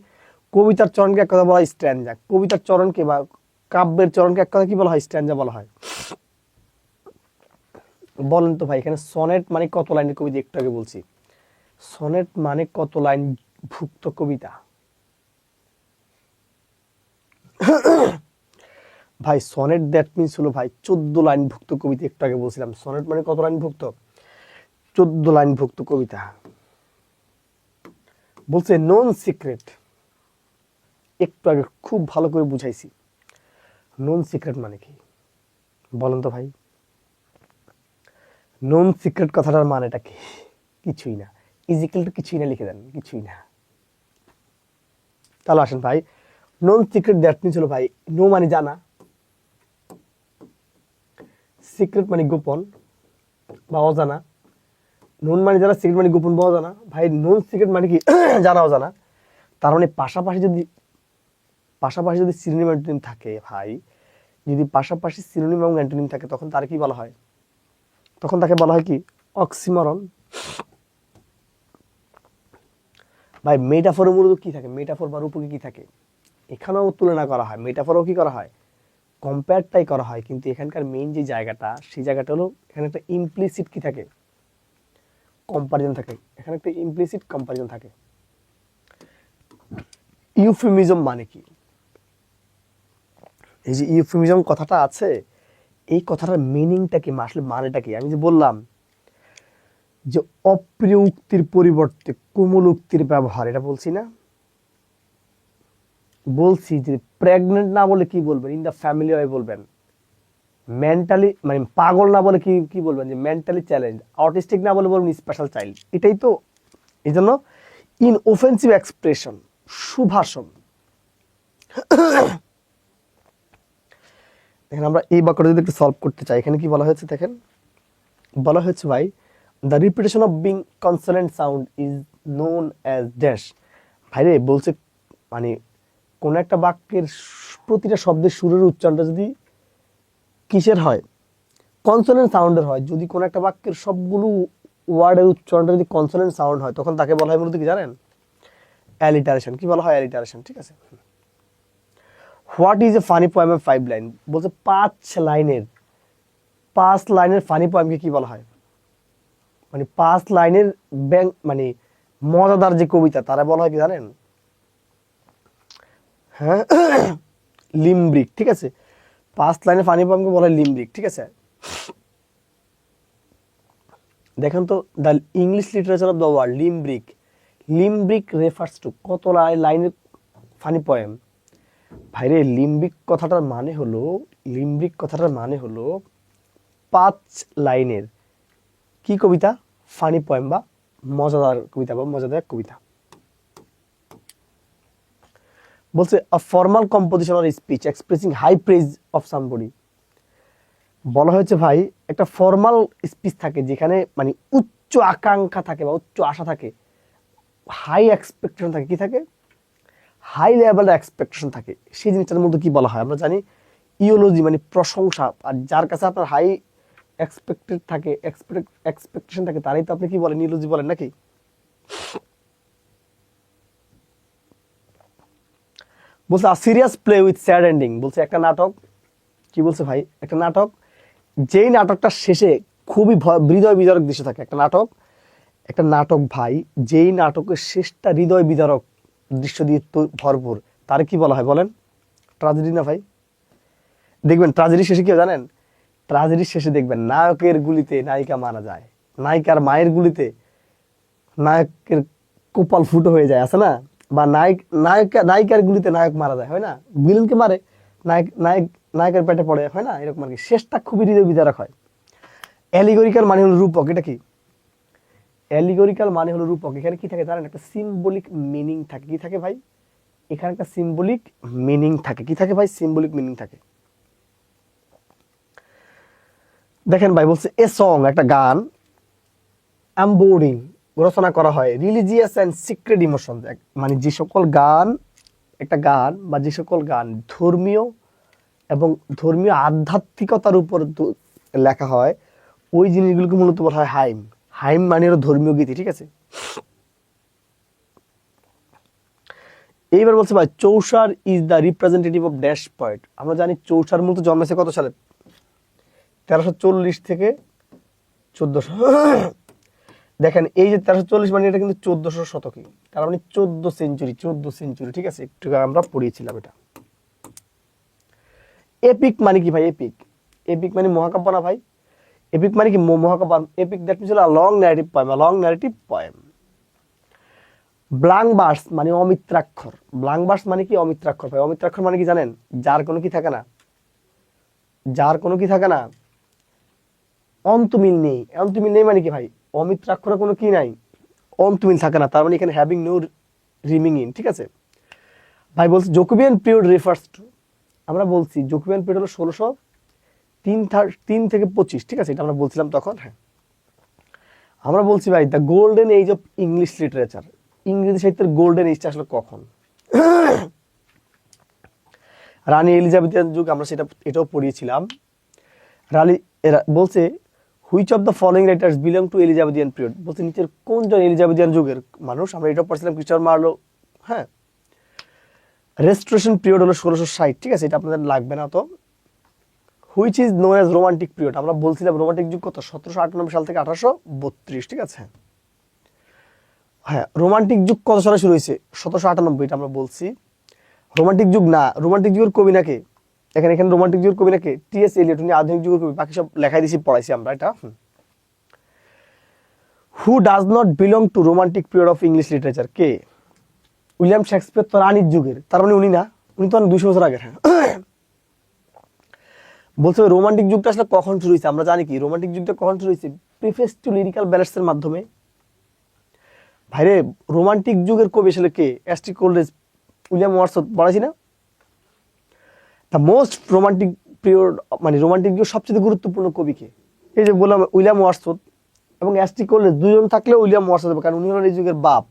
কবিতার চরণকে এক কথা বলা হয় স্ট্যানজা। কবিতার চরণকে বা কাব্যের চরণকে এক কথা কি বলা হয়? স্ট্যানজা বলা হয়। বলেন তো ভাই, এখানে সনেট মানে কত লাইনের কবিতা? একটু আগে বলছি, সনেট মানে কত লাইন ভুক্ত কবিতা? ভাই সনেট দ্যাট মিনস হলো ভাই 14 লাইন ভুক্ত কবিতা। একটু আগে বলছিলাম সনেট মানে কত লাইন ভুক্ত? 14 লাইন ভুক্ত কবিতা। বলছে নন সিক্রেট, একটু আগে খুব ভালো করে বুঝাইছি। নন সিক্রেট মানে কি বলেন তো ভাই? নন সিক্রেট কথাটার মানেটা কি? কিছুই না। ইজিক্যাল টু কিছুই না লিখে দেন, কিছুই না। তাহলে আসেন ভাই, নন সিক্রেট দ্যাট মিনস হলো ভাই, নো মানে জানা, সিক্রেট মানে গোপন বা অজানা। নন মানে জানা, সিক্রেট মানে গোপন বা অজানা। ভাই নন সিক্রেট মানে কি? জানা অজানা। তার মানে পাশাপাশি যদি সিনোনিম অ্যান্টোনিম থাকে ভাই, যদি পাশাপাশি সিনোনিম এবং অ্যান্টোনিম থাকে, তখন তার কি বলা হয়? তখন তাকে বলা হয় কি? অক্সিমরন। ভাই মেটাফোরের মূলত কি থাকে? মেটাফোর বা রূপকে কি থাকে? এখানেও তুলনা করা হয়, মেটাফোরও কি করা হয়? কম্পেয়ারটাই করা হয়। কিন্তু এখানকার মেইন যে জায়গাটা, সেই জায়গাটা হলো এখানে একটা ইমপ্লিসিট কি থাকে? কম্পারিজন থাকে। এখানে একটা ইমপ্লিসিট কম্পারিজন থাকে। ইউফেমিজম মানে কি? এই যে ইউফেমিজম কথাটা আছে, এই কথাটার মিনিংটা কি? আসলে মানেটা কি? আমি যে বললাম যে অপ্রিয় উক্তির পরিবর্তে কোমল উক্তির ব্যবহার, এটা বলছি না? বলছি যে প্রেগনেন্ট না বলে কি বলবেন? ইন দ্য ফ্যামিলি ওয়ে বলবেন। মেন্টালি মানে পাগল না বলে কি কি বলবেন? যে মেন্টালি চ্যালেঞ্জ। অটিস্টিক না বলে বলবেন স্পেশাল চাইল্ড। এটাই তো। এই জন্য ইন অফেন্সিভ এক্সপ্রেশন, সুভাষণ। দেখেন আমরা এই বাক্যটা যদি একটু সলভ করতে চাই, এখানে কি বলা হয়েছে দেখেন, বলা হয়েছে ভাই the repetition of being consonant sound is known as dash. ভাইরে বলছে মানে কোন একটা বাক্যের প্রতিটা শব্দের সুরের উচ্চারণটা যদি কিসের হয়? কনসোনেন্ট সাউন্ডের হয়। যদি কোন একটা বাক্যের সবগুলো ওয়ার্ডের উচ্চারণটা যদি কনসোনেন্ট সাউন্ড হয়, তখন তাকে বলা হয় মূলত কি জানেন? অ্যালিটারেশন। কি বলা হয়? অ্যালিটারেশন, ঠিক আছে? What is a funny poem of 5 line? বলছে 5 লাইনের ফানি পোয়েমকে কি বলা হয়? মানে 5 লাইনের মানে মজাদার যে কবিতা, তারা বলা হয় কি জানেন? হ্যাঁ, লিমব্রিক, ঠিক আছে? 5 লাইনের ফানি পোয়েমকে বলা হয় লিমব্রিক, ঠিক আছে? দেখেন তো, the English literature of the world, limerick refers to কত লাইনের ফানি পোয়েম? ভাইরে লিমব্রিক কথাটার মানে হলো 5 লাইনের কি কবিতা? ফানি পোয়েম বা মজাদার কবিতা বা মজাদার কবিতা। বলছে a formal composition or speech expressing high praise of somebody. বলা হয়েছে ভাই একটা ফর্মাল স্পিচ থাকে যেখানে মানে উচ্চ আকাঙ্ক্ষা থাকে বা উচ্চ আশা থাকে, হাই এক্সপেকটেশন থাকে। কি থাকে? হাই লেভেলের এক্সপেকটেশন থাকে। সেই জিনিসটার মধ্যে কি বলা হয়? আমরা জানি ইওলজি মানে প্রশংসা। আর যার কাছে আপনার হাই এক্সপেকটেশন থাকে, তারই তো আপনি কি বলেন? ইওলজি বলেন নাকি? বলছে আ serious play with sad ending. বলছে একটা নাটক, কি বলছে ভাই? একটা নাটক যেই নাটকটা শেষে খুবই হৃদয় বিদারক দৃশ্য থাকে। একটা নাটক ভাই, যেই নাটকের শেষটা হৃদয় বিদারক দৃশ্য দিয়ে ভরপুর, তার কি বলা হয় বলেন? ট্রাজেডি না ভাই? দেখবেন ট্রাজেডি শেষে কি জানেন? ট্রাজেডির শেষে দেখবেন নায়কের গুলিতে নায়িকা মারা যায়, নায়িকার মায়ের গুলিতে নায়কের কপাল ফুটো হয়ে যায়, আছে না? বা নায়িকার গুলিতে নায়ক মারা যায়, হয় না? ভিলেনকে মারে, নায়কের পেটে পড়ে, হয় না এরকম আর কি। শেষটা খুবই হৃদয় বিদারক হয়। অ্যালিগরিক্যাল মানে হলো রূপক, এটা কি? অ্যালিগরিক্যাল মানে হলো রূপক। এখানে কি থাকে জানেন? একটা সিম্বলিক মিনিং থাকে। কি থাকে ভাই? এখানে একটা সিম্বলিক মিনিং থাকে। কি থাকে ভাই? সিম্বলিক মিনিং থাকে। দেখেন ভাই বলছে এ সং, একটা গান, এমবোর্ডিং রচনা করা হয় রিলিজিয়াস অ্যান্ড সিক্রেট ইমোশন, মানে যে সকল গান, একটা গান বা যে সকল গান ধর্মীয় এবং ধর্মীয় আধ্যাত্মিকতার উপর লেখা হয়, ওই জিনিসগুলোকে মূলত বলা হয় হাইম। হাইম মানে হলো ধর্মীয় গীতি, ঠিক আছে? এইবার বলছে ভাই Chaucer is the representative of dash point. আমরা জানি চৌসার মূলত জন্মেছে কত সালে? 1340 থেকে 1400। দেখেন এই যে 1340 মানে এটা কিন্তু 1400 শতকে, তার মানে 14 সেঞ্চুরি, ঠিক আছে? একটু আমরা পড়িয়েছিলাম এটা। এপিক মানে কি ভাই? এপিক মানে মহাকাব্য না ভাই? এপিক মানে কি? মহাকাব্য। Epic that means long narrative poem. Blank verse মানে অমিত্রাক্ষর। ব্লাঙ্ক ভার্স মানে কি? অমিত্রাক্ষর ভাই। অমিত্রাক্ষর মানে কি জানেন? যার কোনো কি থাকে না, অন্তমিল নেই। অন্তমিল নেই মানে কি ভাই? অমিত্রাক্ষরে কোনো কি নাই, অন্তমিল থাকে না, তার মানে এখানে হ্যাভিং নো রিমিং ইন, ঠিক আছে ভাই? বলছি জোকোবিয়ান পিরিয়ড রেফার্স টু, আমরা বলছি জোকোবিয়ান পিরিয়ড হলো 1603 থেকে 25, ঠিক আছে? এটা আমরা বলছিলাম তখন। হ্যাঁ, আমরা বলছি ভাই the golden age of English literature, ইংরেজি সাহিত্যের গোল্ডেন এজটা আসলে কখন? রানী এলিজাবেথিয়ান যুগ, আমরা এটাও পড়িয়েছিলাম। বলছে which of the following writers belong to Elizabethan period, বলছে নিচের কোনজন এলিজাবেথিয়ান যুগের মানুষ? আমরা এটাও পড়ছিলাম, ক্রিস্টোফার মার্লো। হ্যাঁ, রেস্টোরেশন পিরিয়ড হলো 1660, ঠিক আছে? এটা আপনাদের লাগবে না তো। Which is known as romantic period, আমরা বলছিলাম রোমান্টিক যুগ কত? 1798 সাল থেকে 1832, ঠিক আছে? হ্যাঁ, রোমান্টিক যুগ কত সালে শুরু হয়েছে? 1798, এটা আমরা বলছি। রোমান্টিক যুগ না, রোমান্টিক যুগের কবি নাকি? এখানে রোমান্টিক যুগের কবি নাকি? টি.এস. এলিয়ট, উনি আধুনিক যুগের কবি। বাকি সব লেখাই দিয়েছি, পড়াইছি আমরা এটা। Who does not belong to romantic period of English literature? K? William Shakespeare তো রানীর যুগের, তার মানে উনি না, উনি তো 200 বছর আগের। হ্যাঁ, বলছে রোমান্টিক যুগটা আসলে কখন শুরু হয়েছে? আমরা জানি কি রোমান্টিক যুগটা কখন শুরু হয়েছে? প্রিফেস টু লিরিক্যাল ব্যালেন্সের মাধ্যমে। ভাইরে রোমান্টিক যুগের কবি আসলে কে? এসটি কোলরিজ, উইলিয়াম ওয়ার্ডসওয়ার্থ, পড়াইছি না? দ্য মোস্ট রোমান্টিক পিরিয়ড, মানে রোমান্টিক যুগ সবচেয়ে গুরুত্বপূর্ণ কবি কে? এই যে বললাম উইলিয়াম ওয়ার্ডসওয়ার্থ এবং এসটি কোলরিজ, দুজন থাকলেও উইলিয়াম ওয়ার্ডসওয়ার্থ, কারণ উনি হলেন এই যুগের বাপ।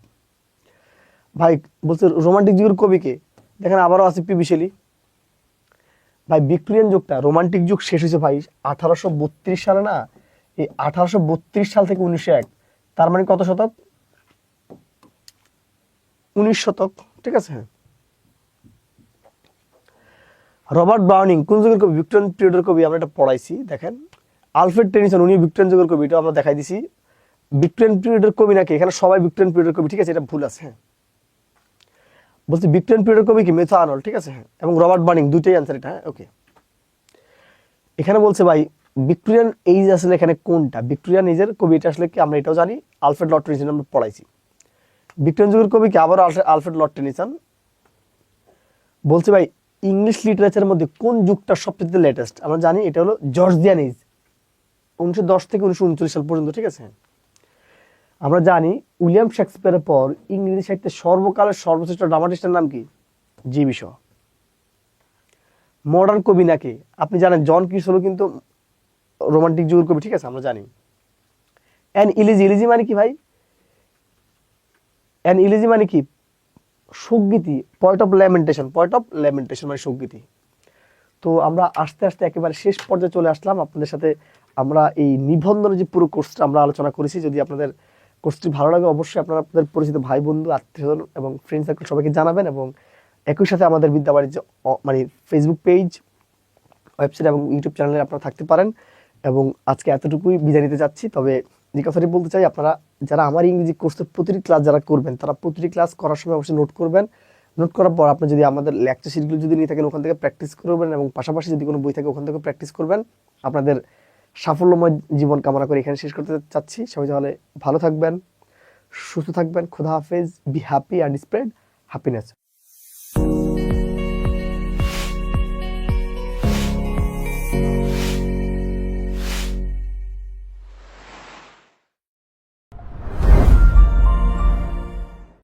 ভাই বলছে রোমান্টিক যুগের কবি কে? দেখেন আবারও আছে পি.বি. শেলি। ভাই ভিক্টোরিয়ান যুগটা, রোমান্টিক যুগ শেষ হয়েছে ভাই 1832 সালে না? এই 1832 সাল থেকে 1901, তার মানে কত শতক? 19 শতক, ঠিক আছে? রবার্ট ব্রাউনিং কোন যুগের কবি? ভিক্টোরিয়ান পিরিয়ডের কবি, আমরা এটা পড়াইছি। দেখেন আলফ্রেড টেনিসন, উনি ভিক্টোরিয়ান যুগের কবি, এটা আমরা দেখাই দিছি। ভিক্টোরিয়ান পিরিয়ডের কবি নাকি? এখানে সবাই ভিক্টোরিয়ান পিরিয়ডের কবি, ঠিক আছে? এটা ভুল আছে। হ্যাঁ, বলছি ভিক্টোরিয়ান পিরিয়ডের কবি কি? ম্যাথু আর্নল্ড, ঠিক আছে? হ্যাঁ, এবং রবার্ট ব্রাউনিং, দুইটাই অ্যান্সার এটা। হ্যাঁ, ওকে। এখানে বলছে ভাই ভিক্টোরিয়ান এজ আসলে এখানে কোনটা? ভিক্টোরিয়ান এজের কবি এটা আসলে কি? আমরা এটাও জানি, আলফ্রেড লর্ড টেনিসন, আমরা পড়াইছি। ভিক্টোরিয়ান যুগের কবি কি? আবারও আলফ্রেড লর্ড টেনিসন। বলছে ভাই ইংলিশ লিটারেচারের মধ্যে কোন যুগটা সবচেয়ে লেটেস্ট? আমরা জানি এটা হলো জর্জিয়ান এজ, 1910 থেকে 1939 সাল পর্যন্ত, ঠিক আছে? আমরা জানি উইলিয়াম শেক্সপিয়ারের পর ইংরেজি সাহিত্যের সর্বকালের সর্বশ্রেষ্ঠ ড্রামাটিস্টের নাম কি? জি.বি. শ। মডার্ন কবি নাকি? আপনি জানেন জন কিটস হলো কিন্তু রোমান্টিক যুগের কবি, ঠিক আছে? আমরা জানি। অ্যান ইলিজি, ইলিজি মানে কি ভাই? অ্যান ইলিজি মানে কি? শোকগীতি, পয়েট অফ ল্যামেন্টেশন মানে শোকগীতি। তো আমরা আস্তে আস্তে একেবারে শেষ পর্যায়ে চলে আসলাম। আপনাদের সাথে আমরা এই নিবন্ধনের যে পুরো কোর্সটা আমরা আলোচনা করেছি। যদি আপনাদের কোর্সটি ভালো লাগে অবশ্যই আপনারা আপনাদের পরিচিত ভাই বন্ধু আত্মীয় এবং ফ্রেন্ড সার্কেল সবাইকে জানাবেন, এবং একই সাথে আমাদের বিদ্যাবাড়ির যে মানে ফেসবুক পেজ, ওয়েবসাইট এবং ইউটিউব চ্যানেলে আপনারা থাকতে পারেন। এবং আজকে এতটুকুই বিদায় নিতে চাচ্ছি। তবে যে কথাটি বলতে চাই, আপনারা যারা আমার ইংরেজি কোর্সের প্রতিটি ক্লাস যারা করবেন, তারা প্রতিটি ক্লাস করার সময় অবশ্যই নোট করবেন। নোট করার পর আপনি যদি আমাদের লেকচার শিটগুলো যদি নিয়ে থাকেন ওখান থেকে প্র্যাকটিস করবেন, এবং পাশাপাশি যদি কোনো বই থাকে ওখান থেকে প্র্যাকটিস করবেন। আপনাদের সাফল্যময় জীবন কামনা করে এখানে শেষ করতে চাচ্ছি। সবাই তাহলে ভালো থাকবেন, সুস্থ থাকবেন। খোদা হাফেজ। Be happy and spread happiness.